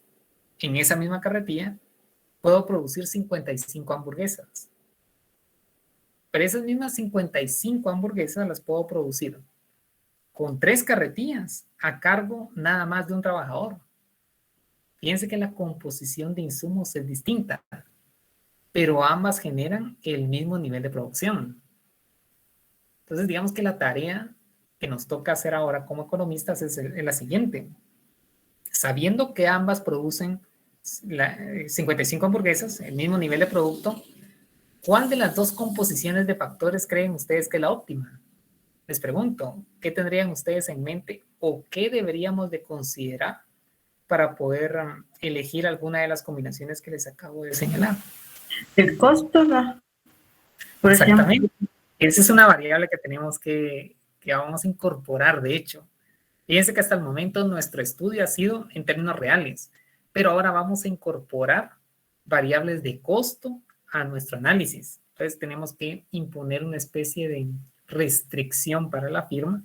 en esa misma carretilla, puedo producir 55 hamburguesas. Pero esas mismas 55 hamburguesas las puedo producir con 3 carretillas a cargo nada más de un trabajador. Fíjense que la composición de insumos es distinta, pero ambas generan el mismo nivel de producción. Entonces, digamos que la tarea que nos toca hacer ahora como economistas es la siguiente. Sabiendo que ambas producen 55 hamburguesas, el mismo nivel de producto, ¿cuál de las dos composiciones de factores creen ustedes que es la óptima? Les pregunto, ¿qué tendrían ustedes en mente o qué deberíamos de considerar para poder elegir alguna de las combinaciones que les acabo de señalar? El costo, ¿no? Por Exactamente. ejemplo. Esa es una variable que tenemos que vamos a incorporar, de hecho. Fíjense que hasta el momento nuestro estudio ha sido en términos reales, pero ahora vamos a incorporar variables de costo a nuestro análisis. Entonces tenemos que imponer una especie de restricción para la firma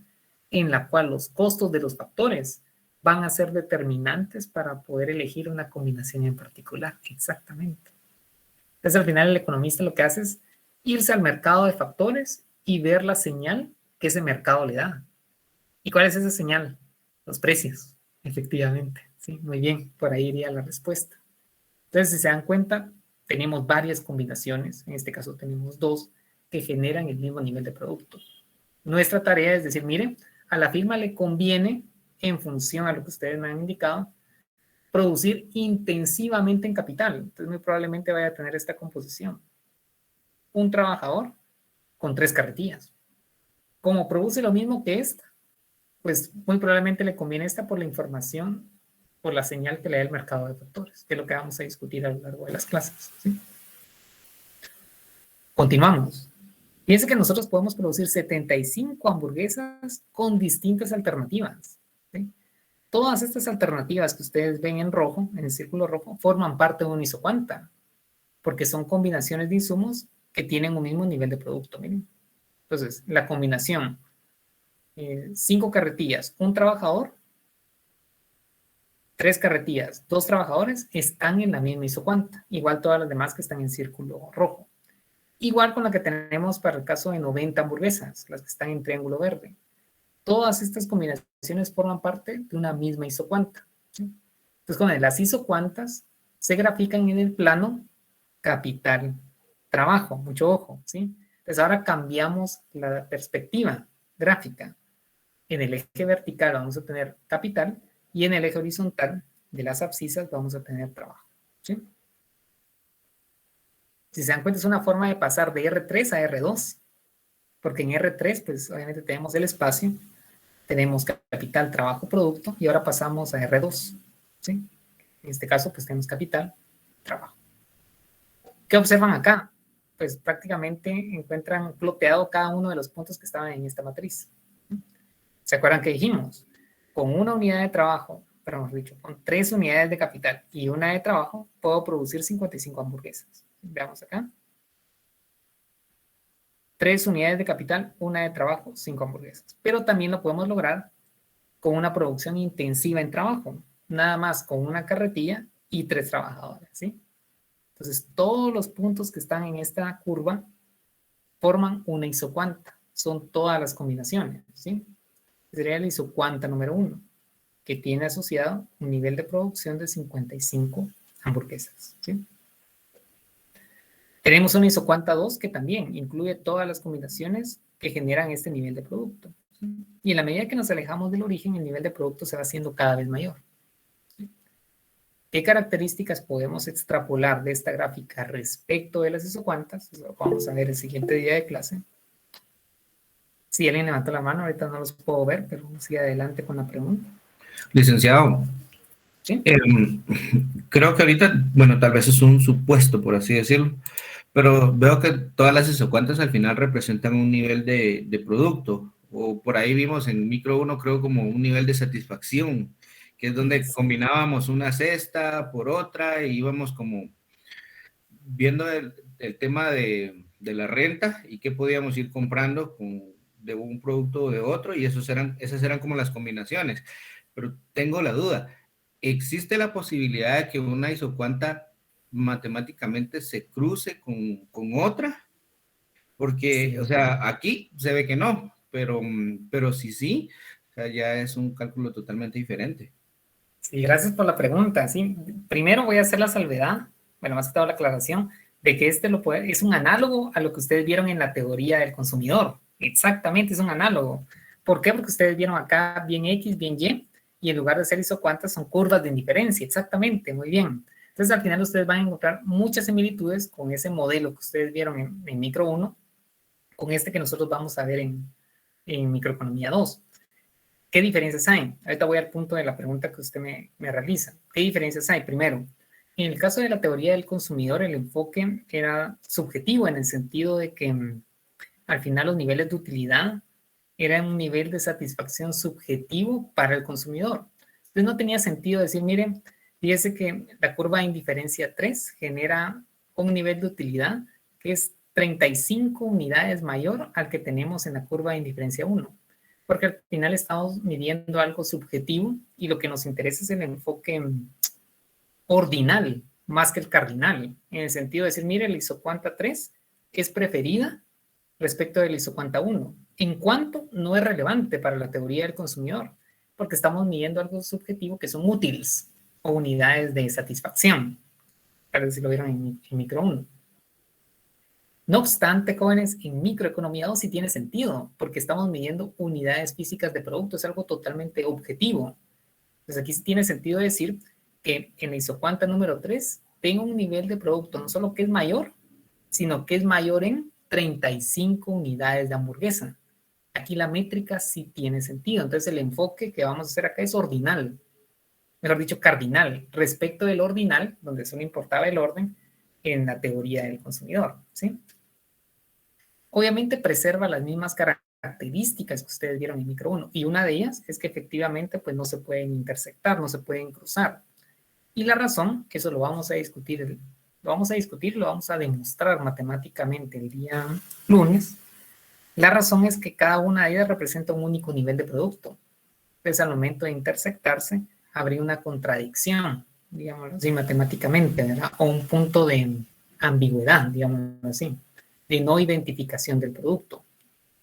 en la cual los costos de los factores van a ser determinantes para poder elegir una combinación en particular. Exactamente. Entonces, al final, el economista lo que hace es irse al mercado de factores y ver la señal que ese mercado le da. ¿Y cuál es esa señal? Los precios, efectivamente. Sí, muy bien, por ahí iría la respuesta. Entonces, si se dan cuenta, tenemos varias combinaciones, en este caso tenemos 2, que generan el mismo nivel de producto. Nuestra tarea es decir, miren, a la firma le conviene, en función a lo que ustedes me han indicado, producir intensivamente en capital. Entonces, muy probablemente vaya a tener esta composición. Un trabajador con 3 carretillas. Como produce lo mismo que esta, pues muy probablemente le conviene esta por la información, por la señal que le da el mercado de factores, que es lo que vamos a discutir a lo largo de las clases. ¿Sí? Continuamos. Fíjense que nosotros podemos producir 75 hamburguesas con distintas alternativas. ¿Sí? Todas estas alternativas que ustedes ven en rojo, en el círculo rojo, forman parte de un isocuanta, porque son combinaciones de insumos que tienen un mismo nivel de producto. Miren. Entonces, la combinación 5 carretillas, un trabajador, 3 carretillas, 2 trabajadores, están en la misma isocuanta. Igual todas las demás que están en círculo rojo. Igual con la que tenemos para el caso de 90 hamburguesas, las que están en triángulo verde. Todas estas combinaciones forman parte de una misma isocuanta. ¿Sí? Entonces, con las isocuantas se grafican en el plano capital-trabajo. Mucho ojo, ¿sí? Entonces, ahora cambiamos la perspectiva gráfica. En el eje vertical vamos a tener capital y en el eje horizontal de las abscisas vamos a tener trabajo. ¿Sí? Si se dan cuenta, es una forma de pasar de R3 a R2, porque en R3, pues obviamente tenemos el espacio, tenemos capital, trabajo, producto, y ahora pasamos a R2. ¿Sí? En este caso, pues tenemos capital, trabajo. ¿Qué observan acá? Pues prácticamente encuentran ploteado cada uno de los puntos que estaban en esta matriz. ¿Se acuerdan que dijimos? Con una unidad de trabajo, pero mejor dicho, con 3 unidades de capital y una de trabajo, puedo producir 55 hamburguesas. Veamos acá. 3 unidades de capital, una de trabajo, 5 hamburguesas. Pero también lo podemos lograr con una producción intensiva en trabajo. Nada más con una carretilla y 3 trabajadores, ¿sí? Entonces, todos los puntos que están en esta curva forman una isocuanta. Son todas las combinaciones, ¿sí? Sería la isocuanta número 1, que tiene asociado un nivel de producción de 55 hamburguesas, ¿sí? Tenemos una isocuanta 2 que también incluye todas las combinaciones que generan este nivel de producto, ¿sí? Y en la medida que nos alejamos del origen, el nivel de producto se va haciendo cada vez mayor, ¿sí? ¿Qué características podemos extrapolar de esta gráfica respecto de las isocuantas? Eso lo vamos a ver el siguiente día de clase. Si alguien levantó la mano, ahorita no los puedo ver, pero sigue adelante con la pregunta. Licenciado, ¿Sí? Creo que ahorita, bueno, tal vez es un supuesto, por así decirlo, pero veo que todas las isocuantas al final representan un nivel de producto, o por ahí vimos en micro 1, creo, como un nivel de satisfacción, que es donde combinábamos una cesta por otra y íbamos como viendo el tema de la renta y qué podíamos ir comprando de un producto o de otro, y esas eran como las combinaciones. Pero tengo la duda, ¿existe la posibilidad de que una isocuanta matemáticamente se cruce con otra? Porque, sí, o sea, aquí se ve que no, pero sí, o sea, ya es un cálculo totalmente diferente. Sí, gracias por la pregunta. Sí, primero voy a hacer la salvedad, bueno, más que todo la aclaración, de que es un análogo a lo que ustedes vieron en la teoría del consumidor. Exactamente, es un análogo. ¿Por qué? Porque ustedes vieron acá bien X, bien Y, y en lugar de ser isocuantas son curvas de indiferencia. Exactamente, muy bien. Entonces, al final ustedes van a encontrar muchas similitudes con ese modelo que ustedes vieron en micro 1, con este que nosotros vamos a ver en microeconomía 2. ¿Qué diferencias hay? Ahorita voy al punto de la pregunta que usted me realiza. ¿Qué diferencias hay? Primero, en el caso de la teoría del consumidor, el enfoque era subjetivo en el sentido de que al final los niveles de utilidad eran un nivel de satisfacción subjetivo para el consumidor. Entonces no tenía sentido decir, miren, fíjese que la curva de indiferencia 3 genera un nivel de utilidad que es 35 unidades mayor al que tenemos en la curva de indiferencia 1. Porque al final estamos midiendo algo subjetivo y lo que nos interesa es el enfoque ordinal más que el cardinal, en el sentido de decir, mire, la isocuanta 3 es preferida respecto de la isocuanta 1. En cuanto no es relevante para la teoría del consumidor, porque estamos midiendo algo subjetivo que son útiles o unidades de satisfacción, para si lo vieron en micro 1. No obstante, jóvenes, en microeconomía 2 sí tiene sentido, porque estamos midiendo unidades físicas de producto, es algo totalmente objetivo. Entonces aquí sí tiene sentido decir que en la isocuanta número 3 tengo un nivel de producto no solo que es mayor, sino que es mayor en 35 unidades de hamburguesa. Aquí la métrica sí tiene sentido. Entonces el enfoque que vamos a hacer acá es ordinal, mejor dicho, cardinal, respecto del ordinal, donde solo importaba el orden en la teoría del consumidor, ¿sí? Obviamente preserva las mismas características que ustedes vieron en micro 1, y una de ellas es que efectivamente pues no se pueden intersectar, no se pueden cruzar. Y la razón, que eso lo vamos a discutir, lo vamos a demostrar matemáticamente el día lunes. La razón es que cada una de ellas representa un único nivel de producto. Entonces, al momento de intersectarse, habría una contradicción, digámoslo así, matemáticamente, ¿verdad? O un punto de ambigüedad, digámoslo así, de no identificación del producto.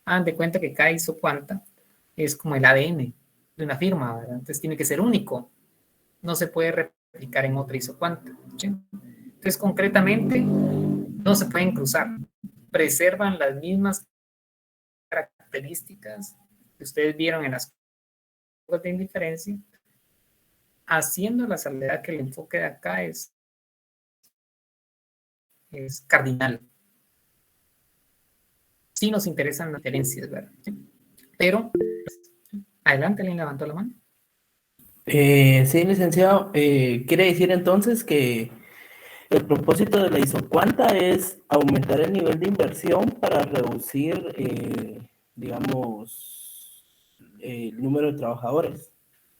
Hagan de cuenta que cada isocuanta es como el ADN de una firma, ¿verdad? Entonces, tiene que ser único. No se puede replicar en otra isocuanta, ¿sí? Entonces, concretamente, no se pueden cruzar. Preservan las mismas características que ustedes vieron en las curvas de indiferencia, haciendo la salvedad que el enfoque de acá es cardinal. Sí nos interesan las diferencias, ¿verdad? ¿Sí? Pero, adelante, ¿alguien levantó la mano? Sí, licenciado. ¿Quiere decir entonces que el propósito de la isocuanta es aumentar el nivel de inversión para reducir, digamos, el número de trabajadores?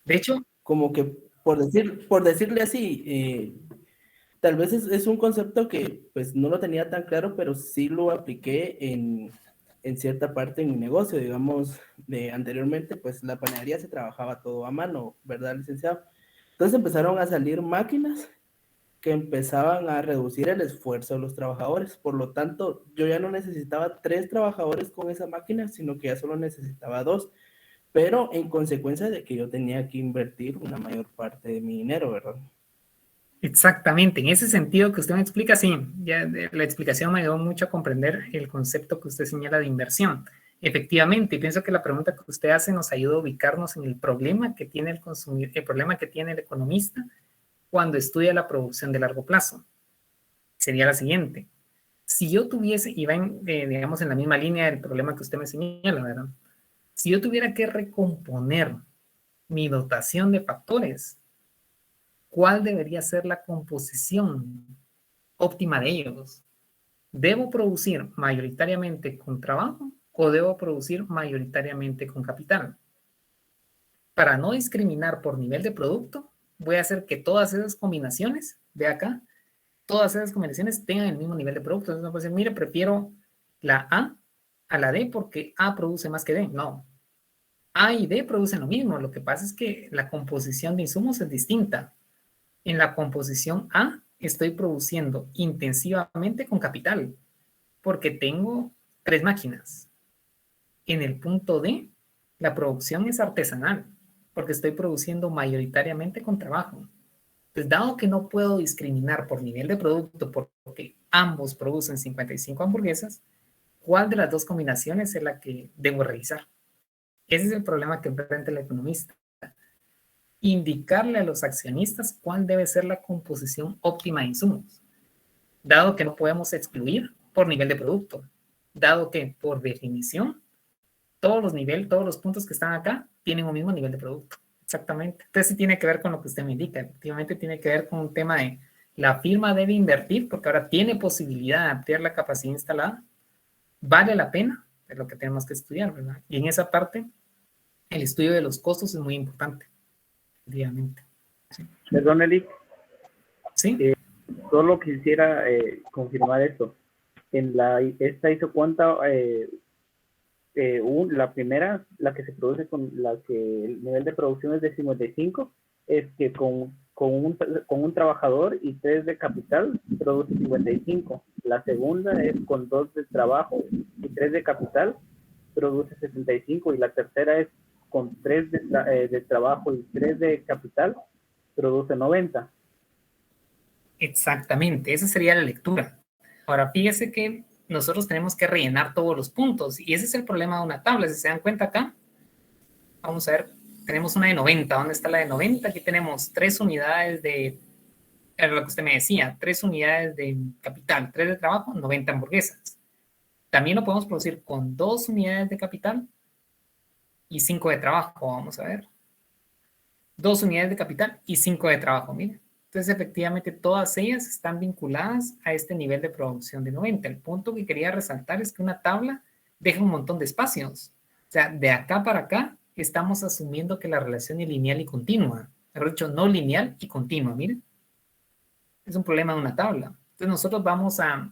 De hecho, como que por decirle así, tal vez es un concepto que pues no lo tenía tan claro, pero sí lo apliqué en cierta parte en mi negocio. Digamos, anteriormente pues la panadería se trabajaba todo a mano, ¿verdad, licenciado? Entonces empezaron a salir máquinas que empezaban a reducir el esfuerzo de los trabajadores. Por lo tanto, yo ya no necesitaba 3 trabajadores con esa máquina, sino que ya solo necesitaba 2. Pero en consecuencia de que yo tenía que invertir una mayor parte de mi dinero, ¿verdad? Exactamente, en ese sentido que usted me explica, sí, ya la explicación me ayudó mucho a comprender el concepto que usted señala de inversión. Efectivamente, y pienso que la pregunta que usted hace nos ayuda a ubicarnos en el problema que tiene el problema que tiene el economista cuando estudia la producción de largo plazo. Sería la siguiente: si yo tuviese, y va digamos en la misma línea del problema que usted me señala, ¿verdad? Si yo tuviera que recomponer mi dotación de factores, ¿cuál debería ser la composición óptima de ellos? ¿Debo producir mayoritariamente con trabajo o debo producir mayoritariamente con capital? Para no discriminar por nivel de producto, voy a hacer que todas esas combinaciones, ve acá, todas esas combinaciones tengan el mismo nivel de producto. Entonces, no puedo decir, mire, prefiero la A la D porque A produce más que D. No. A y D producen lo mismo. Lo que pasa es que la composición de insumos es distinta. En la composición A estoy produciendo intensivamente con capital porque tengo 3 máquinas. En el punto D, la producción es artesanal porque estoy produciendo mayoritariamente con trabajo. Pues dado que no puedo discriminar por nivel de producto porque ambos producen 55 hamburguesas, ¿cuál de las dos combinaciones es la que debo realizar? Ese es el problema que enfrenta el economista. Indicarle a los accionistas cuál debe ser la composición óptima de insumos, dado que no podemos excluir por nivel de producto, dado que por definición todos los puntos que están acá tienen un mismo nivel de producto. Exactamente. Entonces sí tiene que ver con lo que usted me indica. Efectivamente tiene que ver con un tema de la firma debe invertir porque ahora tiene posibilidad de ampliar la capacidad instalada. ¿Vale la pena? Es lo que tenemos que estudiar, ¿verdad? Y en esa parte, el estudio de los costos es muy importante. Efectivamente. Sí. Perdón, Eli. Sí. Solo quisiera confirmar esto. En esta isocuanta, la primera, la que se produce con la que el nivel de producción es de 55, es que con un trabajador y 3 de capital produce 55. La segunda es con 2 de trabajo y 3 de capital produce 65, y la tercera es con 3 de trabajo y 3 de capital, produce 90. Exactamente, esa sería la lectura. Ahora, fíjese que nosotros tenemos que rellenar todos los puntos y ese es el problema de una tabla. Si se dan cuenta acá, vamos a ver, tenemos una de 90. ¿Dónde está la de 90? Aquí tenemos 3 unidades de, era lo que usted me decía, 3 unidades de capital, 3 de trabajo, 90 hamburguesas. También lo podemos producir con 2 unidades de capital y 5 de trabajo, vamos a ver. 2 unidades de capital y 5 de trabajo, miren. Entonces, efectivamente, todas ellas están vinculadas a este nivel de producción de 90. El punto que quería resaltar es que una tabla deja un montón de espacios. O sea, de acá para acá, estamos asumiendo que la relación es lineal y continua. Mejor dicho, no lineal y continua, miren. Es un problema de una tabla. Entonces, nosotros vamos a,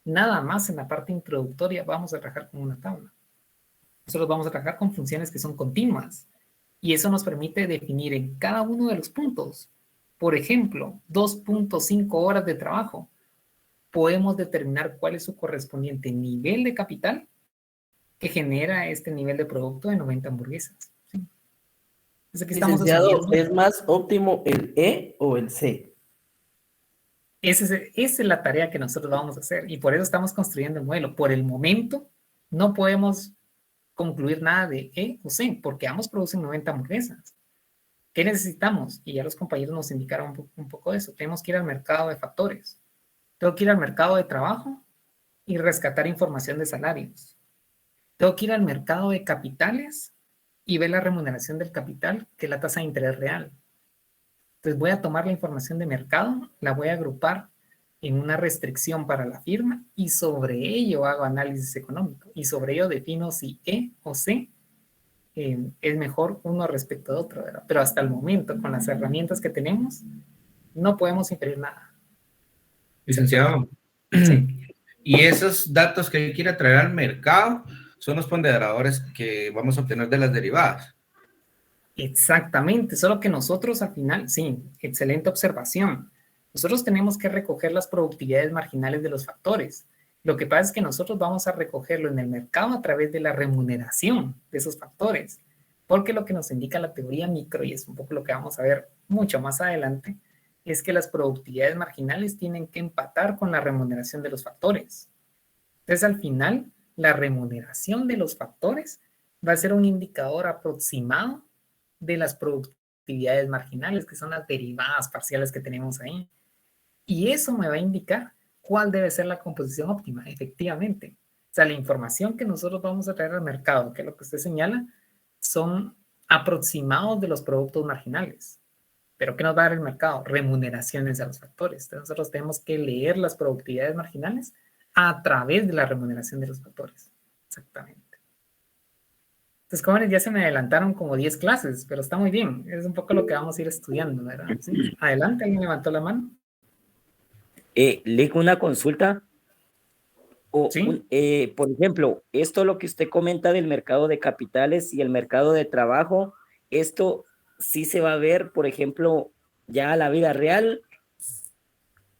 nada más en la parte introductoria, vamos a trabajar con una tabla. Nosotros vamos a trabajar con funciones que son continuas. Y eso nos permite definir en cada uno de los puntos. Por ejemplo, 2.5 horas de trabajo. Podemos determinar cuál es su correspondiente nivel de capital que genera este nivel de producto de 90 hamburguesas. ¿Sí? Entonces aquí estamos Licenciado, ¿es más óptimo el E o el C? Esa es la tarea que nosotros vamos a hacer y por eso estamos construyendo el modelo. Por el momento no podemos concluir nada de E o C porque ambos producen 90 hamburguesas. ¿Qué necesitamos? Y ya los compañeros nos indicaron un poco de eso. Tenemos que ir al mercado de factores. Tengo que ir al mercado de trabajo y rescatar información de salarios. Tengo que ir al mercado de capitales y ver la remuneración del capital, que es la tasa de interés real. Entonces voy a tomar la información de mercado, la voy a agrupar en una restricción para la firma y sobre ello hago análisis económico. Y sobre ello defino si E o C es mejor uno respecto a otro, ¿verdad? Pero hasta el momento, con las herramientas que tenemos, no podemos inferir nada. Licenciado, sí. Y esos datos que quiere traer al mercado son los ponderadores que vamos a obtener de las derivadas. Exactamente, solo que nosotros al final, sí, excelente observación. Nosotros tenemos que recoger las productividades marginales de los factores. Lo que pasa es que nosotros vamos a recogerlo en el mercado a través de la remuneración de esos factores, porque lo que nos indica la teoría micro, y es un poco lo que vamos a ver mucho más adelante, es que las productividades marginales tienen que empatar con la remuneración de los factores. Entonces, al final, la remuneración de los factores va a ser un indicador aproximado de las productividades marginales, que son las derivadas parciales que tenemos ahí. Y eso me va a indicar cuál debe ser la composición óptima, efectivamente. O sea, la información que nosotros vamos a traer al mercado, que es lo que usted señala, son aproximados de los productos marginales. ¿Pero qué nos va a dar el mercado? Remuneraciones a los factores. Entonces nosotros tenemos que leer las productividades marginales a través de la remuneración de los factores. Exactamente. Entonces, jóvenes, ya se me adelantaron como 10 clases, pero está muy bien. Es un poco lo que vamos a ir estudiando, ¿verdad? ¿Sí? Adelante, ¿alguien levantó la mano? Lick, una consulta. ¿Sí? Por ejemplo, esto lo que usted comenta del mercado de capitales y el mercado de trabajo, esto sí se va a ver, por ejemplo, ya a la vida real,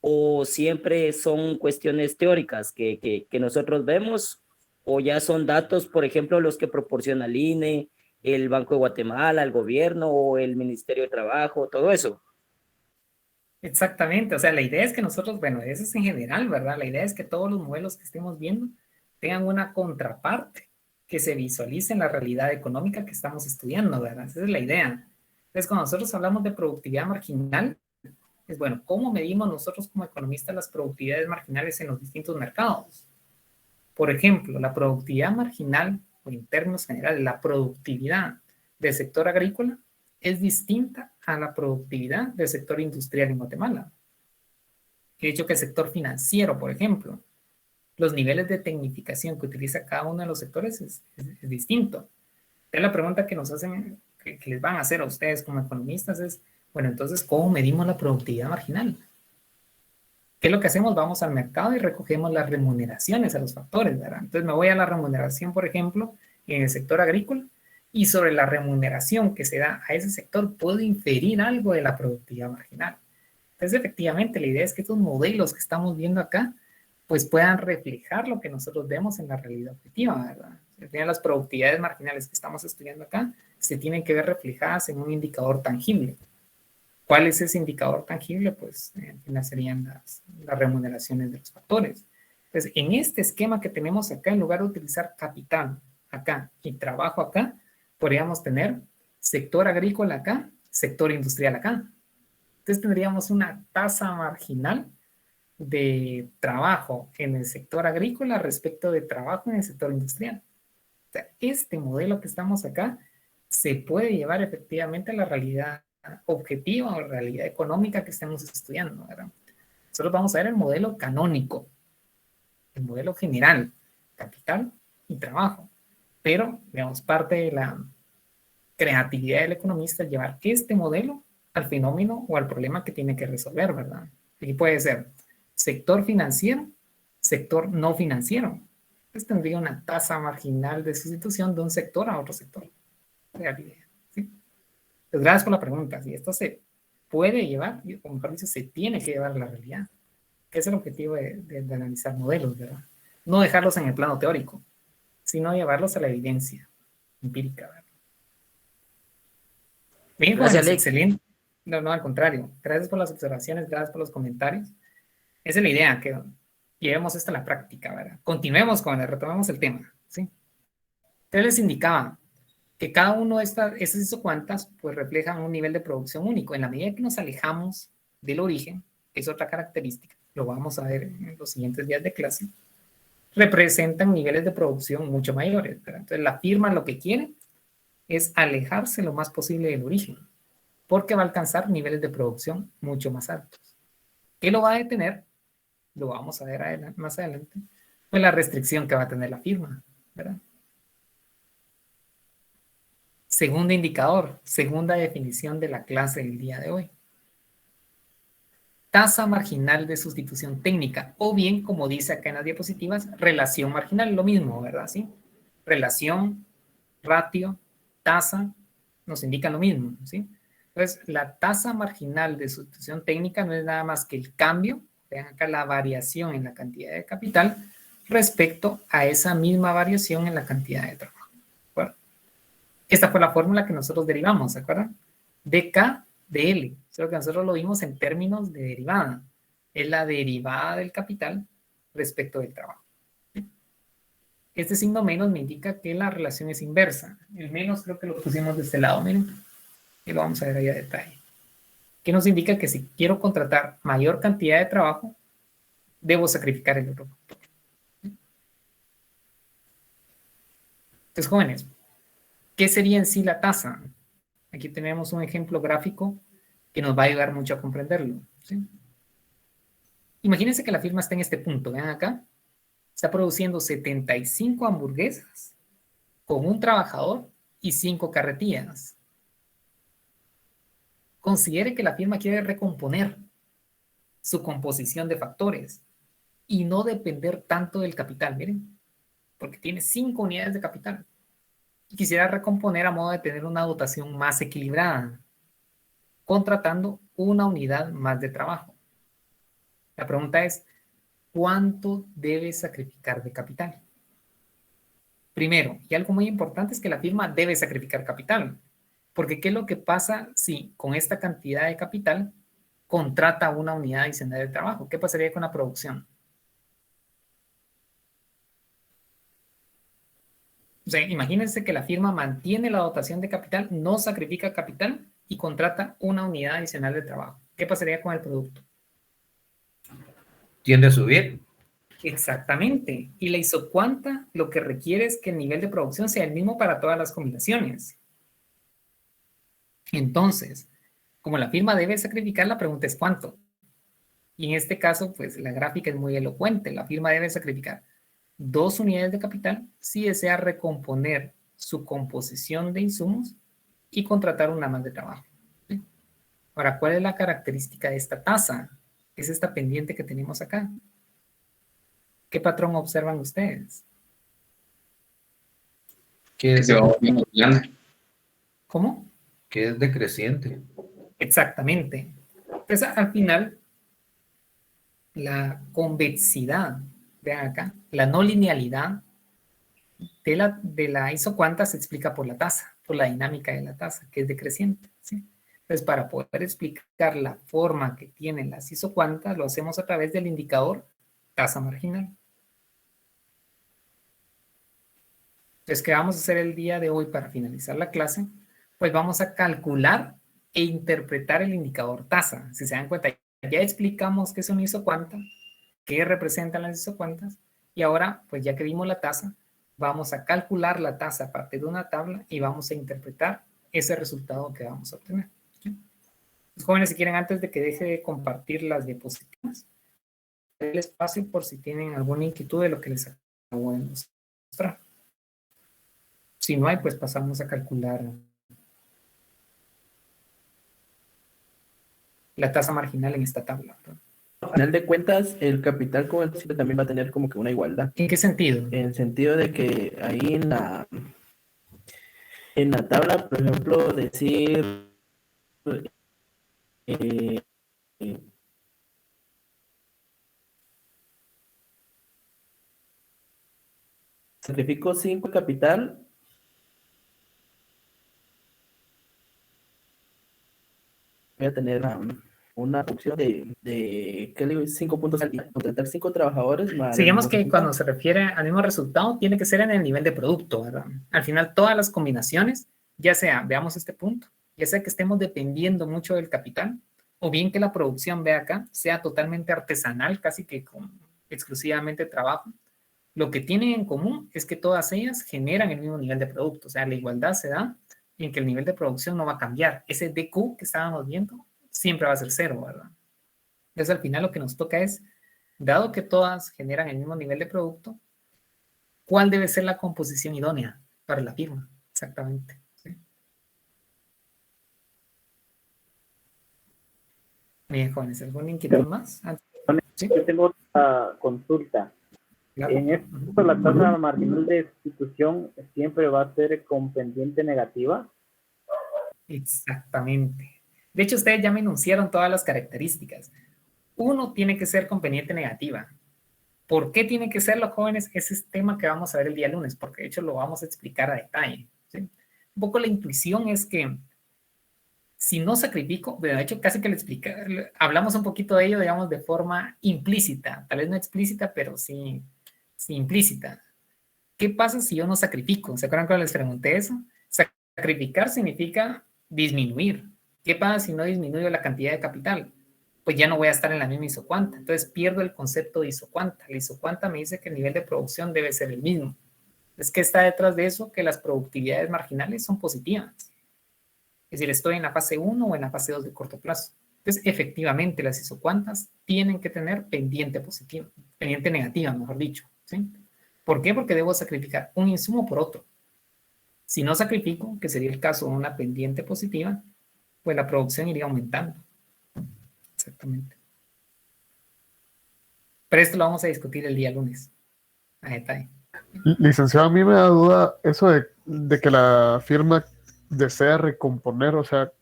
o siempre son cuestiones teóricas que nosotros vemos, o ya son datos, por ejemplo, los que proporciona el INE, el Banco de Guatemala, el gobierno o el Ministerio de Trabajo, todo eso. Exactamente, o sea, la idea es que nosotros, bueno, eso es en general, ¿verdad? La idea es que todos los modelos que estemos viendo tengan una contraparte que se visualice en la realidad económica que estamos estudiando, ¿verdad? Esa es la idea. Entonces, cuando nosotros hablamos de productividad marginal, es bueno, ¿cómo medimos nosotros como economistas las productividades marginales en los distintos mercados? Por ejemplo, la productividad marginal, o en términos generales, la productividad del sector agrícola es distinta a la productividad del sector industrial en Guatemala. He dicho que el sector financiero, por ejemplo, los niveles de tecnificación que utiliza cada uno de los sectores es distinto. Entonces, la pregunta que nos hacen, que les van a hacer a ustedes como economistas es, bueno, entonces, ¿cómo medimos la productividad marginal? ¿Qué es lo que hacemos? Vamos al mercado y recogemos las remuneraciones a los factores, ¿verdad? Entonces, me voy a la remuneración, por ejemplo, en el sector agrícola, y sobre la remuneración que se da a ese sector puedo inferir algo de la productividad marginal. Entonces, efectivamente, la idea es que estos modelos que estamos viendo acá, pues puedan reflejar lo que nosotros vemos en la realidad objetiva, ¿verdad? Las productividades marginales que estamos estudiando acá se tienen que ver reflejadas en un indicador tangible. ¿Cuál es ese indicador tangible? Pues al final serían las remuneraciones de los factores. Entonces, en este esquema que tenemos acá, en lugar de utilizar capital acá y trabajo acá, podríamos tener sector agrícola acá, sector industrial acá. Entonces tendríamos una tasa marginal de trabajo en el sector agrícola respecto de trabajo en el sector industrial. O sea, este modelo que estamos acá se puede llevar efectivamente a la realidad objetiva o la realidad económica que estemos estudiando, ¿verdad? Nosotros vamos a ver el modelo canónico, el modelo general, capital y trabajo. Pero, digamos, parte de la creatividad del economista es llevar este modelo al fenómeno o al problema que tiene que resolver, ¿verdad? Y puede ser sector financiero, sector no financiero. Entonces tendría una tasa marginal de sustitución de un sector a otro sector. Realidad, ¿sí? Pues gracias por la pregunta. Si esto se puede llevar, o mejor dicho, se tiene que llevar a la realidad. Ese es el objetivo de analizar modelos, ¿verdad? No dejarlos en el plano teórico, sino llevarlos a la evidencia empírica, ¿verdad? Bien, Gracias, Lick. excelente. No, al contrario. Gracias por las observaciones, gracias por los comentarios. Esa es la idea, que llevemos esto a la práctica, ¿verdad? Continuemos retomemos el tema, ¿sí? Entonces les indicaba que cada uno de esas isocuantas pues reflejan un nivel de producción único. En la medida que nos alejamos del origen, es otra característica, lo vamos a ver en los siguientes días de clase, representan niveles de producción mucho mayores, ¿verdad? Entonces la firma lo que quiere es alejarse lo más posible del origen, porque va a alcanzar niveles de producción mucho más altos. ¿Qué lo va a detener? Lo vamos a ver más adelante. Pues la restricción que va a tener la firma, ¿verdad? Segundo indicador, segunda definición de la clase del día de hoy. Tasa marginal de sustitución técnica, o bien, como dice acá en las diapositivas, relación marginal, lo mismo, ¿verdad? ¿Sí? Relación, ratio, tasa, nos indican lo mismo, ¿sí? Entonces, la tasa marginal de sustitución técnica no es nada más que el cambio, vean acá la variación en la cantidad de capital respecto a esa misma variación en la cantidad de trabajo. Bueno, esta fue la fórmula que nosotros derivamos, ¿se acuerdan? dK de L, solo que nosotros lo vimos en términos de derivada. Es la derivada del capital respecto del trabajo. Este signo menos me indica que la relación es inversa. El menos creo que lo pusimos de este lado, miren. Y lo vamos a ver ahí a detalle. Que nos indica que si quiero contratar mayor cantidad de trabajo, debo sacrificar el otro factor. Entonces, jóvenes, ¿qué sería en sí la tasa? Aquí tenemos un ejemplo gráfico que nos va a ayudar mucho a comprenderlo, ¿sí? Imagínense que la firma está en este punto, vean acá. Está produciendo 75 hamburguesas con un trabajador y 5 carretillas. Considere que la firma quiere recomponer su composición de factores y no depender tanto del capital, miren, porque tiene 5 unidades de capital. Y quisiera recomponer a modo de tener una dotación más equilibrada, contratando una unidad más de trabajo. La pregunta es, ¿cuánto debe sacrificar de capital? Primero, y algo muy importante es que la firma debe sacrificar capital. Porque ¿qué es lo que pasa si con esta cantidad de capital contrata una unidad adicional de trabajo? ¿Qué pasaría con la producción? O sea, imagínense que la firma mantiene la dotación de capital, no sacrifica capital y contrata una unidad adicional de trabajo. ¿Qué pasaría con el producto? Tiende a subir. Exactamente. Y la isocuanta lo que requiere es que el nivel de producción sea el mismo para todas las combinaciones. Entonces, como la firma debe sacrificar, la pregunta es ¿cuánto? Y en este caso, pues la gráfica es muy elocuente. La firma debe sacrificar 2 unidades de capital si desea recomponer su composición de insumos y contratar una más de trabajo. ¿Sí? Ahora, ¿cuál es la característica de esta tasa? Es esta pendiente que tenemos acá. ¿Qué patrón observan ustedes? Que se va volviendo plana. ¿Cómo? Que es decreciente. Exactamente. Entonces, al final, la convexidad, vean acá, la no linealidad de la isocuanta se explica por la tasa, por la dinámica de la tasa, que es decreciente, ¿sí? Entonces, para poder explicar la forma que tienen las isocuantas, lo hacemos a través del indicador tasa marginal. Entonces, ¿qué vamos a hacer el día de hoy para finalizar la clase? Pues vamos a calcular e interpretar el indicador tasa. Si se dan cuenta, ya explicamos qué es una isocuanta, qué representan las isocuantas, y ahora, pues ya que vimos la tasa, vamos a calcular la tasa a partir de una tabla y vamos a interpretar ese resultado que vamos a obtener. ¿Sí? Los jóvenes, si quieren, antes de que deje de compartir las diapositivas, el espacio por si tienen alguna inquietud de lo que les acabo de mostrar. Si no hay, pues pasamos a calcular la tasa marginal en esta tabla. Al final de cuentas, el capital con el principio también va a tener como que una igualdad. ¿En qué sentido? En el sentido de que ahí en la tabla, por ejemplo, decir sacrifico 5 capital, voy a tener una opción de ¿qué le digo? 5 puntos al día, contratar 5 trabajadores más. Digamos que cuando se refiere al mismo resultado, tiene que ser en el nivel de producto, ¿verdad? Al final, todas las combinaciones, ya sea, veamos este punto, ya sea que estemos dependiendo mucho del capital, o bien que la producción, ve acá, sea totalmente artesanal, casi que con exclusivamente trabajo, lo que tienen en común es que todas ellas generan el mismo nivel de producto. O sea, la igualdad se da en que el nivel de producción no va a cambiar. Ese DQ que estábamos viendo siempre va a ser 0, ¿verdad? Entonces, al final lo que nos toca es, dado que todas generan el mismo nivel de producto, ¿cuál debe ser la composición idónea para la firma? Exactamente. ¿Sí? Bien, jóvenes, ¿alguna inquietud más? ¿Sí? Yo tengo otra consulta. Claro. En esto, la tasa marginal de sustitución siempre va a ser con pendiente negativa. Exactamente. De hecho, ustedes ya me enunciaron todas las características. Uno tiene que ser con pendiente negativa. ¿Por qué tiene que serlo, jóvenes? Ese es tema que vamos a ver el día lunes, porque de hecho lo vamos a explicar a detalle. ¿Sí? Un poco la intuición es que si no sacrifico, de hecho casi que hablamos un poquito de ello, digamos, de forma implícita, tal vez no explícita, pero sí implícita. ¿Qué pasa si yo no sacrifico? ¿Se acuerdan cuando les pregunté eso? Sacrificar significa disminuir. ¿Qué pasa si no disminuyo la cantidad de capital? Pues ya no voy a estar en la misma isocuanta. Entonces pierdo el concepto de isocuanta. La isocuanta me dice que el nivel de producción debe ser el mismo. Es que está detrás de eso que las productividades marginales son positivas. Es decir, estoy en la fase 1 o en la fase 2 de corto plazo. Entonces, efectivamente, las isocuantas tienen que tener pendiente positiva, pendiente negativa, mejor dicho. ¿Sí? ¿Por qué? Porque debo sacrificar un insumo por otro. Si no sacrifico, que sería el caso de una pendiente positiva, pues la producción iría aumentando. Exactamente. Pero esto lo vamos a discutir el día lunes, a detalle. Licenciado, a mí me da duda eso de que la firma desea recomponer, o sea,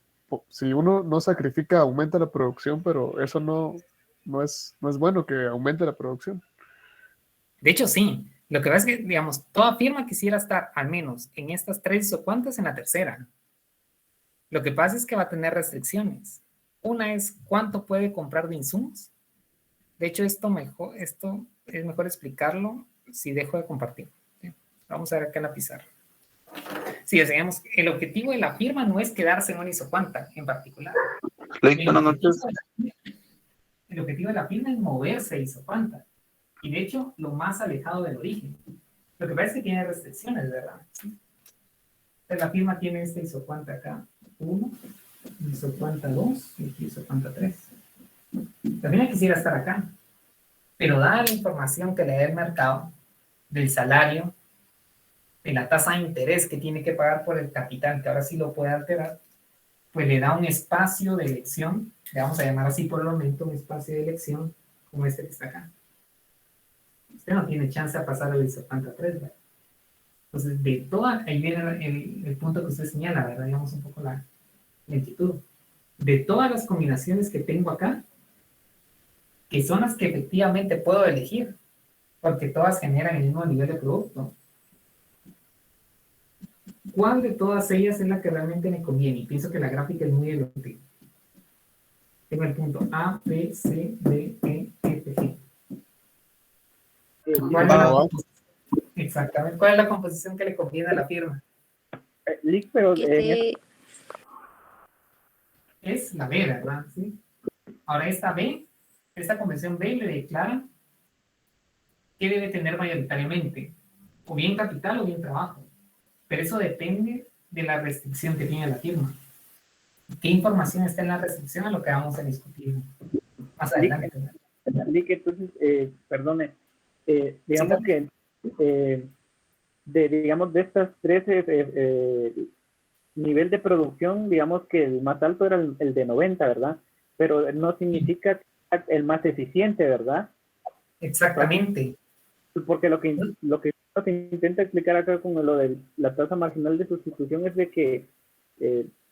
si uno no sacrifica, aumenta la producción, pero eso no es bueno que aumente la producción. De hecho, sí. Lo que pasa es que, digamos, toda firma quisiera estar al menos en estas 3 o cuantas en la tercera. Lo que pasa es que va a tener restricciones. Una es cuánto puede comprar de insumos. De hecho, esto es mejor explicarlo si dejo de compartir. ¿Sí? Vamos a ver acá en la pizarra. Sí, digamos, el objetivo de la firma no es quedarse en una isocuanta en particular. El objetivo de la firma es moverse a isocuanta. Y de hecho, lo más alejado del origen. Lo que pasa es que tiene restricciones, ¿verdad? ¿Sí? Entonces, la firma tiene esta isocuanta acá, 1, isocuanta 2 y aquí isocuanta 3. También quisiera estar acá. Pero dada la información que le da el mercado, del salario, de la tasa de interés que tiene que pagar por el capital, que ahora sí lo puede alterar, pues le da un espacio de elección, le vamos a llamar así por el momento, un espacio de elección como este que está acá. Usted no tiene chance de pasar al isocuanta 3, ¿verdad? Entonces, ahí viene el punto que usted señala, ¿verdad? Digamos un poco la inquietud. De todas las combinaciones que tengo acá, que son las que efectivamente puedo elegir, porque todas generan el mismo nivel de producto, ¿Cuál de todas ellas es la que realmente me conviene? Y pienso que la gráfica es muy elegante. Tengo el punto A, B, C, D, E, F, G. ¿Cuál es la composición? Exactamente. ¿Cuál es la composición que le conviene a la firma? Lick, pero Es la B, ¿verdad? ¿Sí? Ahora esta B, esta convención B le declara qué debe tener mayoritariamente, o bien capital o bien trabajo. Pero eso depende de la restricción que tiene la firma. ¿Qué información está en la restricción? A lo que vamos a discutir más adelante. Lick, entonces, perdone, digamos Sí, que digamos de estas 13 nivel de producción, digamos que el más alto era el de 90, ¿verdad? Pero no significa el más eficiente, ¿verdad? exactamente. Porque lo que intenta explicar acá con lo de la tasa marginal de sustitución es de que,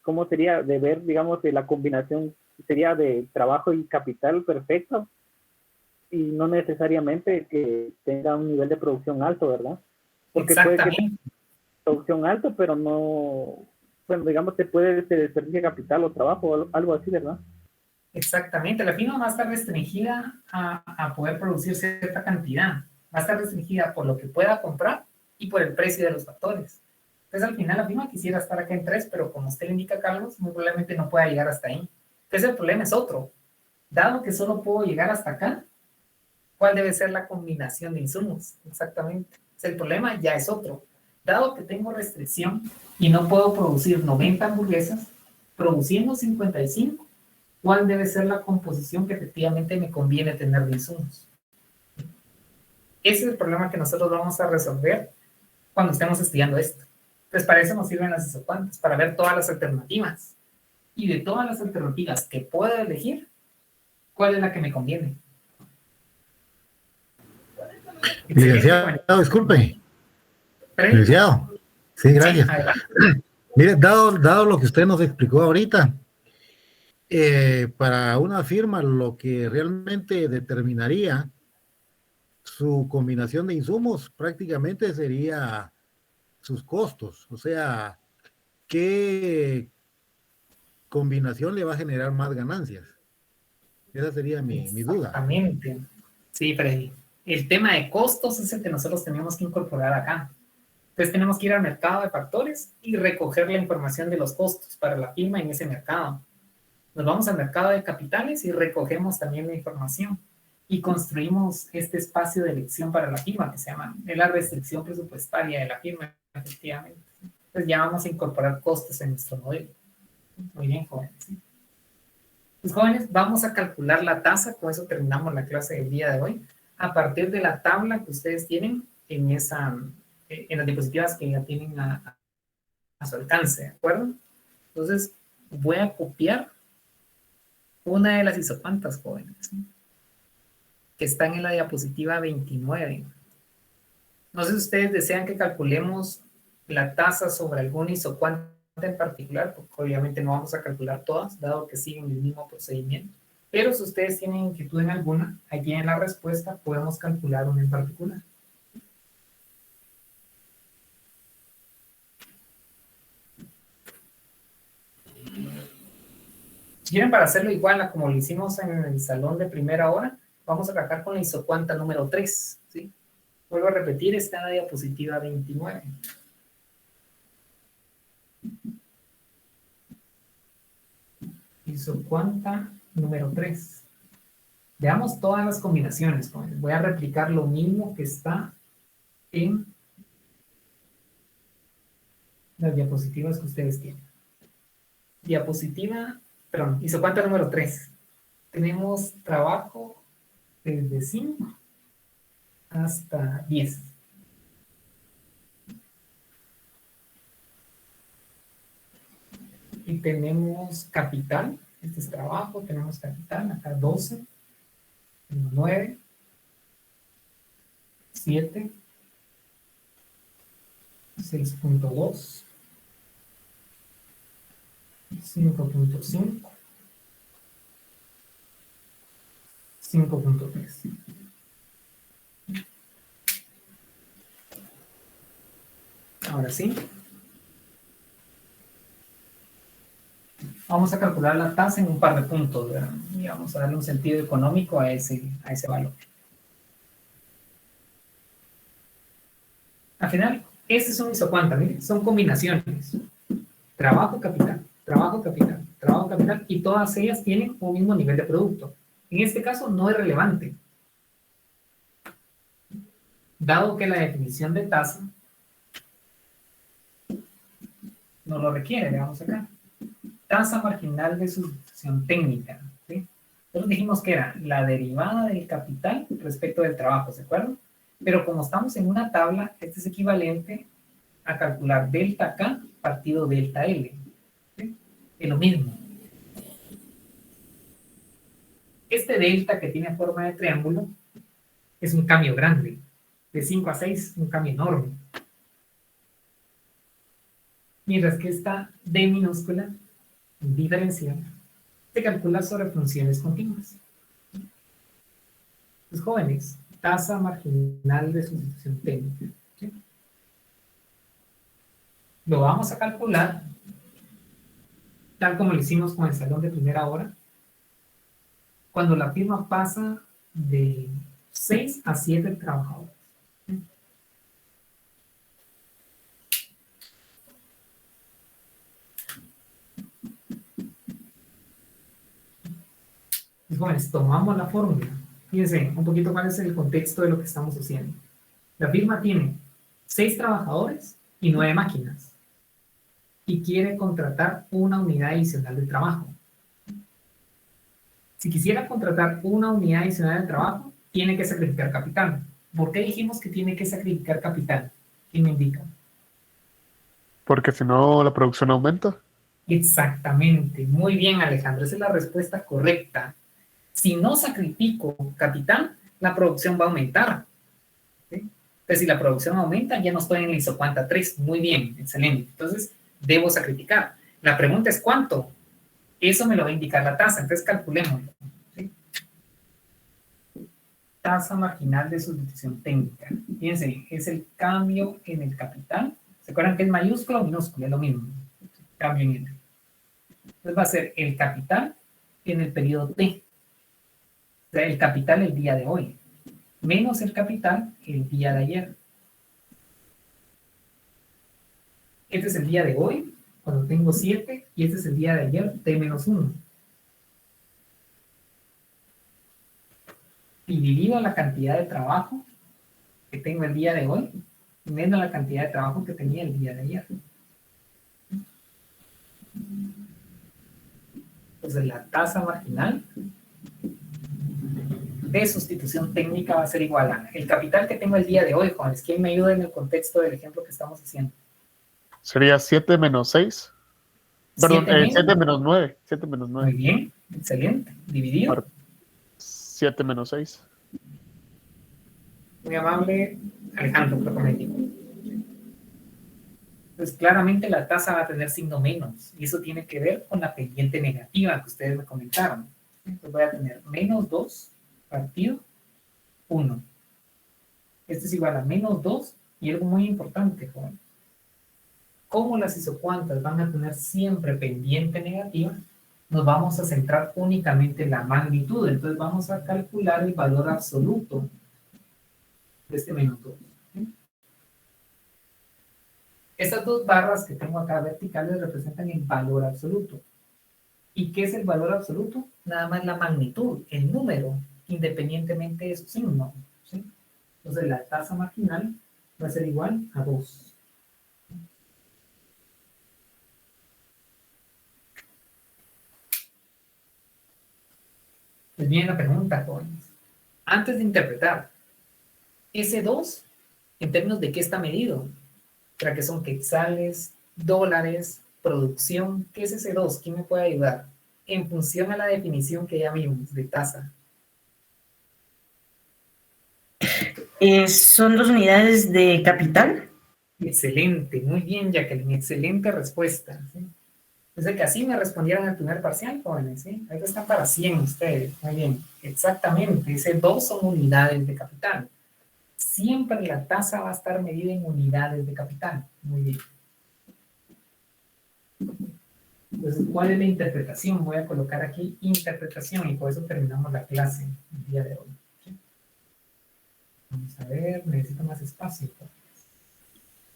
¿cómo sería? De ver, digamos, de la combinación sería de trabajo y capital perfecto y no necesariamente que tenga un nivel de producción alto, ¿verdad? Porque puede que tenga producción alto, pero no, bueno, digamos, se desperdicia capital o trabajo o algo así, ¿verdad? Exactamente. La firma va a estar restringida a poder producir cierta cantidad. Va a estar restringida por lo que pueda comprar y por el precio de los factores. Entonces, al final, la firma quisiera estar acá en 3, pero como usted le indica, Carlos, muy probablemente no pueda llegar hasta ahí. Entonces, el problema es otro. Dado que solo puedo llegar hasta acá, ¿cuál debe ser la combinación de insumos? Exactamente. El problema ya es otro. Dado que tengo restricción y no puedo producir 90 hamburguesas, produciendo 55, ¿cuál debe ser la composición que efectivamente me conviene tener de insumos? Ese es el problema que nosotros vamos a resolver cuando estemos estudiando esto. Pues para eso nos sirven las isocuantas, para ver todas las alternativas. Y de todas las alternativas que puedo elegir, ¿cuál es la que me conviene? Licenciado, disculpe. Licenciado. Sí, gracias. Mire, dado lo que usted nos explicó ahorita, para una firma lo que realmente determinaría su combinación de insumos prácticamente sería sus costos, o sea, qué combinación le va a generar más ganancias. Esa sería mi duda. Exactamente. Sí, Freddy. El tema de costos es el que nosotros tenemos que incorporar acá. Entonces tenemos que ir al mercado de factores y recoger la información de los costos para la firma en ese mercado. Nos vamos al mercado de capitales y recogemos también la información y construimos este espacio de elección para la firma que se llama la restricción presupuestaria de la firma, efectivamente. Entonces ya vamos a incorporar costos en nuestro modelo. Muy bien, jóvenes. Pues jóvenes, vamos a calcular la tasa, con eso terminamos la clase del día de hoy, a partir de la tabla que ustedes tienen en las diapositivas que ya tienen a su alcance, ¿de acuerdo? Entonces, voy a copiar una de las isocuantas, jóvenes, ¿sí? Que están en la diapositiva 29. No sé si ustedes desean que calculemos la tasa sobre alguna isocuanta en particular, porque obviamente no vamos a calcular todas, dado que siguen el mismo procedimiento. Pero si ustedes tienen inquietud en alguna, allí en la respuesta podemos calcular una en particular. Si quieren, para hacerlo igual a como lo hicimos en el salón de primera hora, vamos a trabajar con la isocuanta número 3, ¿sí? Vuelvo a repetir, está en la diapositiva 29. Isocuanta número 3. Veamos todas las combinaciones. Voy a replicar lo mismo que está en las diapositivas que ustedes tienen. Isocuanta número 3. Tenemos trabajo desde 5 hasta 10. Y tenemos capital, este es trabajo, tenemos capital, acá 12, 9, 7, 6.2, 5.5, 5.3. Ahora sí, Vamos a calcular la tasa en un par de puntos, ¿verdad? Y vamos a darle un sentido económico a ese valor. Al final, este es un isocuanta, miren, son combinaciones. Trabajo, capital, trabajo, capital, trabajo, capital, y todas ellas tienen un mismo nivel de producto. En este caso no es relevante, dado que la definición de tasa no lo requiere. Veamos acá. Tasa marginal de sustitución técnica, ¿sí? Nosotros dijimos que era la derivada del capital respecto del trabajo, ¿se acuerdan? Pero como estamos en una tabla, este es equivalente a calcular delta K partido delta L, ¿sí? Es lo mismo. Este delta que tiene forma de triángulo es un cambio grande. De 5 a 6, un cambio enorme. Mientras que esta D minúscula, diferencial, se calcula sobre funciones continuas. Los jóvenes, tasa marginal de sustitución técnica, ¿sí? Lo vamos a calcular tal como lo hicimos con el salón de primera hora, cuando la firma pasa de 6 a 7 trabajadores. Jóvenes, tomamos la fórmula. Fíjense un poquito cuál es el contexto de lo que estamos haciendo. La firma tiene 6 trabajadores y 9 máquinas. Y quiere contratar una unidad adicional de trabajo. Si quisiera contratar una unidad adicional de trabajo, tiene que sacrificar capital. ¿Por qué dijimos que tiene que sacrificar capital? ¿Quién me indica? Porque si no, la producción aumenta. Exactamente. Muy bien, Alejandro. Esa es la respuesta correcta. Si no sacrifico capital, la producción va a aumentar, ¿sí? Entonces, si la producción aumenta, ya no estoy en el isocuanta 3. Muy bien, excelente. Entonces, debo sacrificar. La pregunta es ¿cuánto? Eso me lo va a indicar la tasa. Entonces, calculémoslo, ¿sí? Tasa marginal de sustitución técnica. Fíjense, es el cambio en el capital. ¿Se acuerdan que es mayúscula o minúscula? Es lo mismo. Cambio en N. Entonces, va a ser el capital en el periodo T. O sea, el capital el día de hoy, menos el capital el día de ayer. Este es el día de hoy, cuando tengo 7, y este es el día de ayer, T menos 1. Dividido la cantidad de trabajo que tengo el día de hoy, menos la cantidad de trabajo que tenía el día de ayer. Entonces la tasa marginal de sustitución técnica va a ser igual a el capital que tengo el día de hoy, jóvenes. ¿Quién me ayuda en el contexto del ejemplo que estamos haciendo? Sería 7 menos 6. Perdón, 7 menos 9. 7 menos 9. Muy bien, excelente. Dividido. 7 menos 6. Muy amable, Alejandro, prometido. Pues claramente la tasa va a tener signo menos, y eso tiene que ver con la pendiente negativa que ustedes me comentaron. Entonces voy a tener menos 2 partido 1. Este es igual a menos 2, y algo muy importante, joven. Como las isocuantas van a tener siempre pendiente negativa, nos vamos a centrar únicamente en la magnitud. Entonces vamos a calcular el valor absoluto de este menos 2. Estas dos barras que tengo acá verticales representan el valor absoluto. ¿Y qué es el valor absoluto? Nada más la magnitud, el número, independientemente de su signo, ¿sí? Entonces la tasa marginal va a ser igual a 2. Pues bien la pregunta, jóvenes. Antes de interpretar, ese 2, ¿en términos de qué está medido? ¿Para qué son quetzales, dólares, producción? ¿Qué es ese 2? ¿Quién me puede ayudar? En función a la definición que ya vimos de tasa. ¿Son 2 unidades de capital? Excelente, muy bien, Jacqueline, excelente respuesta, ¿sí? Desde que así me respondieron al primer parcial, jóvenes, ¿sí? Ahí están para 100 ustedes, muy bien, exactamente, ese 2 son unidades de capital. Siempre la tasa va a estar medida en unidades de capital, muy bien. Entonces Entonces, ¿cuál es la interpretación? Voy a colocar aquí interpretación y por eso terminamos la clase el día de hoy. ¿Sí? Vamos a ver, necesito más espacio.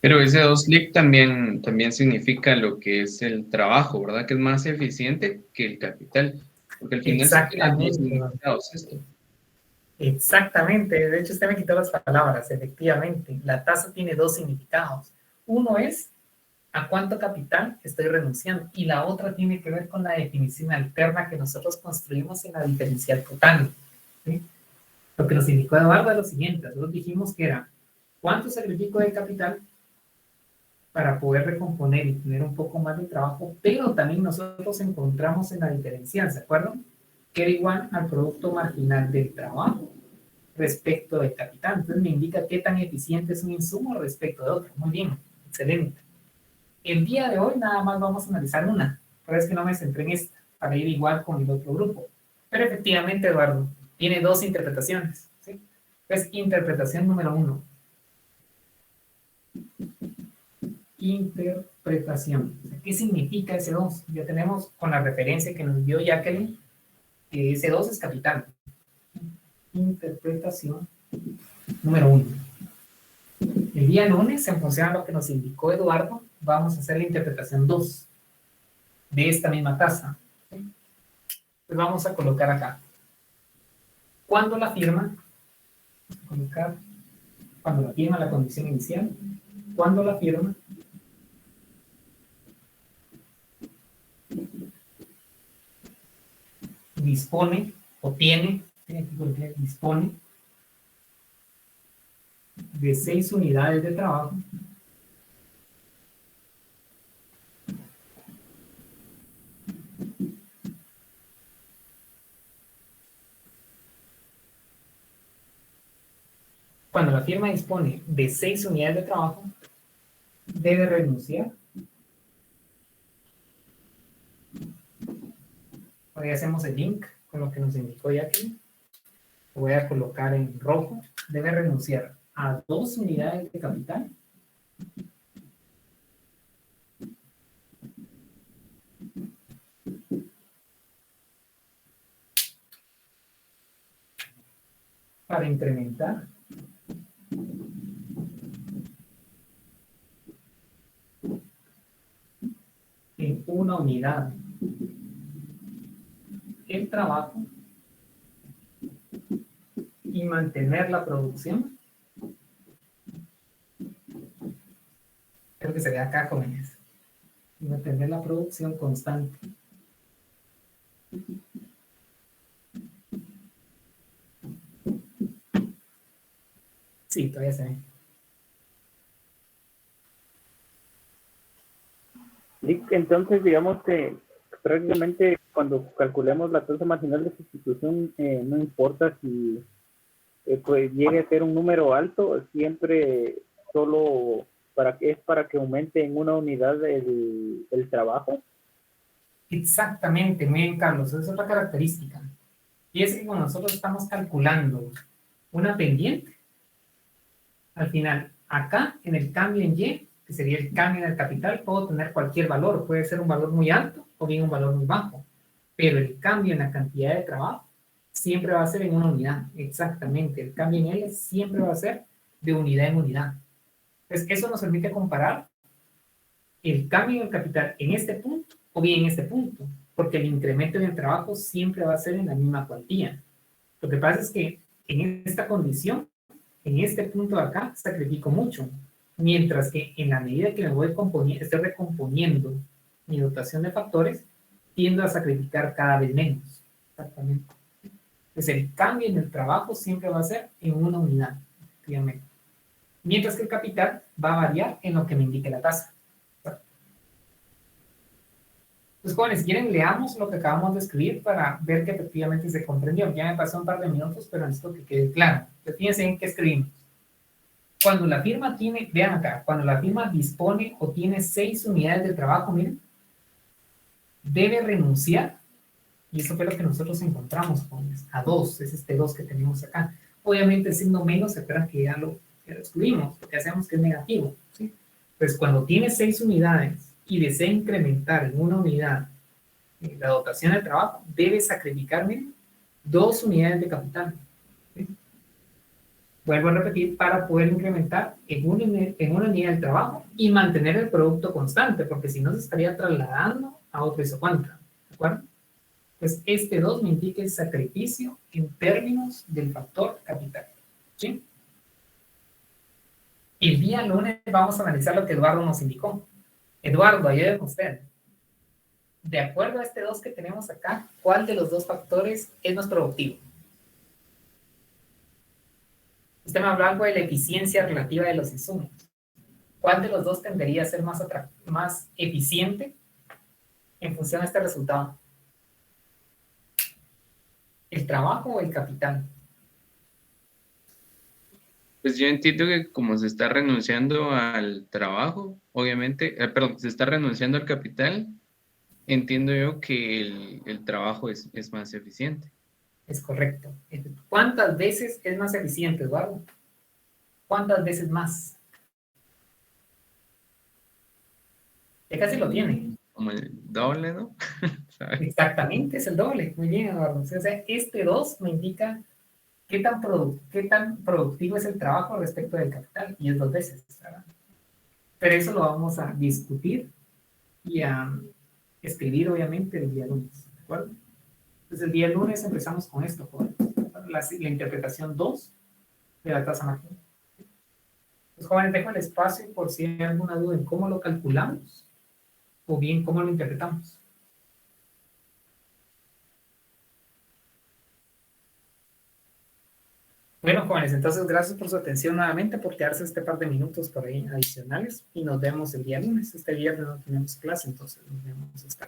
Pero ese 2-clic también significa lo que es el trabajo, ¿verdad? Que es más eficiente que el capital. Porque al final sí tiene dos significados esto. Exactamente, de hecho usted me quitó las palabras, efectivamente. La tasa tiene dos significados. Uno es a cuánto capital estoy renunciando y la otra tiene que ver con la definición alterna que nosotros construimos en la diferencial total. ¿Sí? Lo que nos indicó Eduardo es lo siguiente, nosotros dijimos que era cuánto sacrifico de capital para poder recomponer y tener un poco más de trabajo, pero también nosotros encontramos en la diferencial, ¿se acuerdan? Que era igual al producto marginal del trabajo respecto del capital. Entonces me indica qué tan eficiente es un insumo respecto de otro. Muy bien, excelente. El día de hoy nada más vamos a analizar una, pero es que no me centré en esta, para ir igual con el otro grupo. Pero efectivamente, Eduardo, tiene dos interpretaciones. ¿Sí? Entonces, interpretación número 1. Interpretación. ¿Qué significa ese 2? Ya tenemos con la referencia que nos dio Jacqueline, que ese 2 es capital. Interpretación número 1. El día lunes, en función a lo que nos indicó Eduardo, vamos a hacer la interpretación 2 de esta misma tasa. ¿Sí? Pues vamos a colocar acá. ¿Cuándo la firma? Colocar cuando la firma la condición inicial. ¿Cuándo la firma? Dispone o tiene dispone de 6 unidades de trabajo cuando la firma dispone de 6 unidades de trabajo debe renunciar. Hoy hacemos el link con lo que nos indicó Jacqueline. Lo voy a colocar en rojo. Debe renunciar a 2 unidades de capital para incrementar en 1 unidad el trabajo y mantener la producción. Creo que se ve acá, jóvenes. Y mantener la producción constante. Sí, todavía se ve. Entonces, digamos que prácticamente cuando calculemos la tasa marginal de sustitución, no importa si pues llegue a ser un número alto, siempre solo es para que aumente en 1 unidad el trabajo. Exactamente, muy bien, Carlos, esa es otra característica. Y es que cuando nosotros estamos calculando una pendiente, al final, acá en el cambio en Y, que sería el cambio en el capital, puedo tener cualquier valor, puede ser un valor muy alto o bien un valor muy bajo, pero el cambio en la cantidad de trabajo siempre va a ser en 1 unidad, exactamente, el cambio en L siempre va a ser de unidad en unidad. Entonces, eso nos permite comparar el cambio en el capital en este punto o bien en este punto, porque el incremento en el trabajo siempre va a ser en la misma cuantía. Lo que pasa es que en esta condición, en este punto de acá, sacrifico mucho, mientras que en la medida que me voy estoy recomponiendo mi dotación de factores, tiendo a sacrificar cada vez menos. Exactamente. Entonces el cambio en el trabajo siempre va a ser en 1 unidad, efectivamente. Mientras que el capital va a variar en lo que me indique la tasa. Entonces, jóvenes, si quieren, leamos lo que acabamos de escribir para ver que efectivamente se comprendió. Ya me pasó un par de minutos, pero necesito que quede claro. Entonces, fíjense en qué escribimos. Cuando la firma tiene, vean acá, cuando la firma dispone o tiene 6 unidades de trabajo, miren, debe renunciar, y eso fue lo que nosotros encontramos, jóvenes, a 2, es este 2 que tenemos acá. Obviamente, siendo menos, esperan que ya lo excluimos, lo que hacemos que es negativo, ¿sí? Pues cuando tiene 6 unidades y desea incrementar en 1 unidad la dotación del trabajo, debe sacrificarme 2 unidades de capital. ¿Sí? Vuelvo a repetir, para poder incrementar en una unidad del trabajo y mantener el producto constante, porque si no se estaría trasladando a otro isocuanta. ¿De acuerdo? Pues este 2 me indica el sacrificio en términos del factor capital. ¿Sí? El día lunes vamos a analizar lo que Eduardo nos indicó. Eduardo, ayúdenme usted. De acuerdo a este 2 que tenemos acá, ¿cuál de los 2 factores es más productivo? Usted me habló algo de la eficiencia relativa de los insumos. ¿Cuál de los 2 tendería a ser más eficiente en función de este resultado? ¿El trabajo o el capital? Pues yo entiendo que como se está renunciando al trabajo, obviamente, perdón, se está renunciando al capital, entiendo yo que el trabajo es más eficiente. Es correcto. ¿Cuántas veces es más eficiente, Eduardo? ¿Cuántas veces más? Ya casi lo tiene. Como el doble, ¿no? Exactamente, es el doble. Muy bien, Eduardo. O sea, este 2 me indica qué tan productivo es el trabajo respecto del capital, y es 2 veces, ¿verdad? Pero eso lo vamos a discutir y a escribir, obviamente, el día lunes, ¿de acuerdo? Entonces, el día lunes empezamos con esto, jóvenes. La interpretación 2 de la tasa marginal. Los jóvenes, dejo el espacio por si hay alguna duda en cómo lo calculamos o bien cómo lo interpretamos. Bueno, jóvenes, entonces gracias por su atención nuevamente, por quedarse este par de minutos por ahí adicionales y nos vemos el día lunes. Este viernes no tenemos clase, entonces nos vemos esta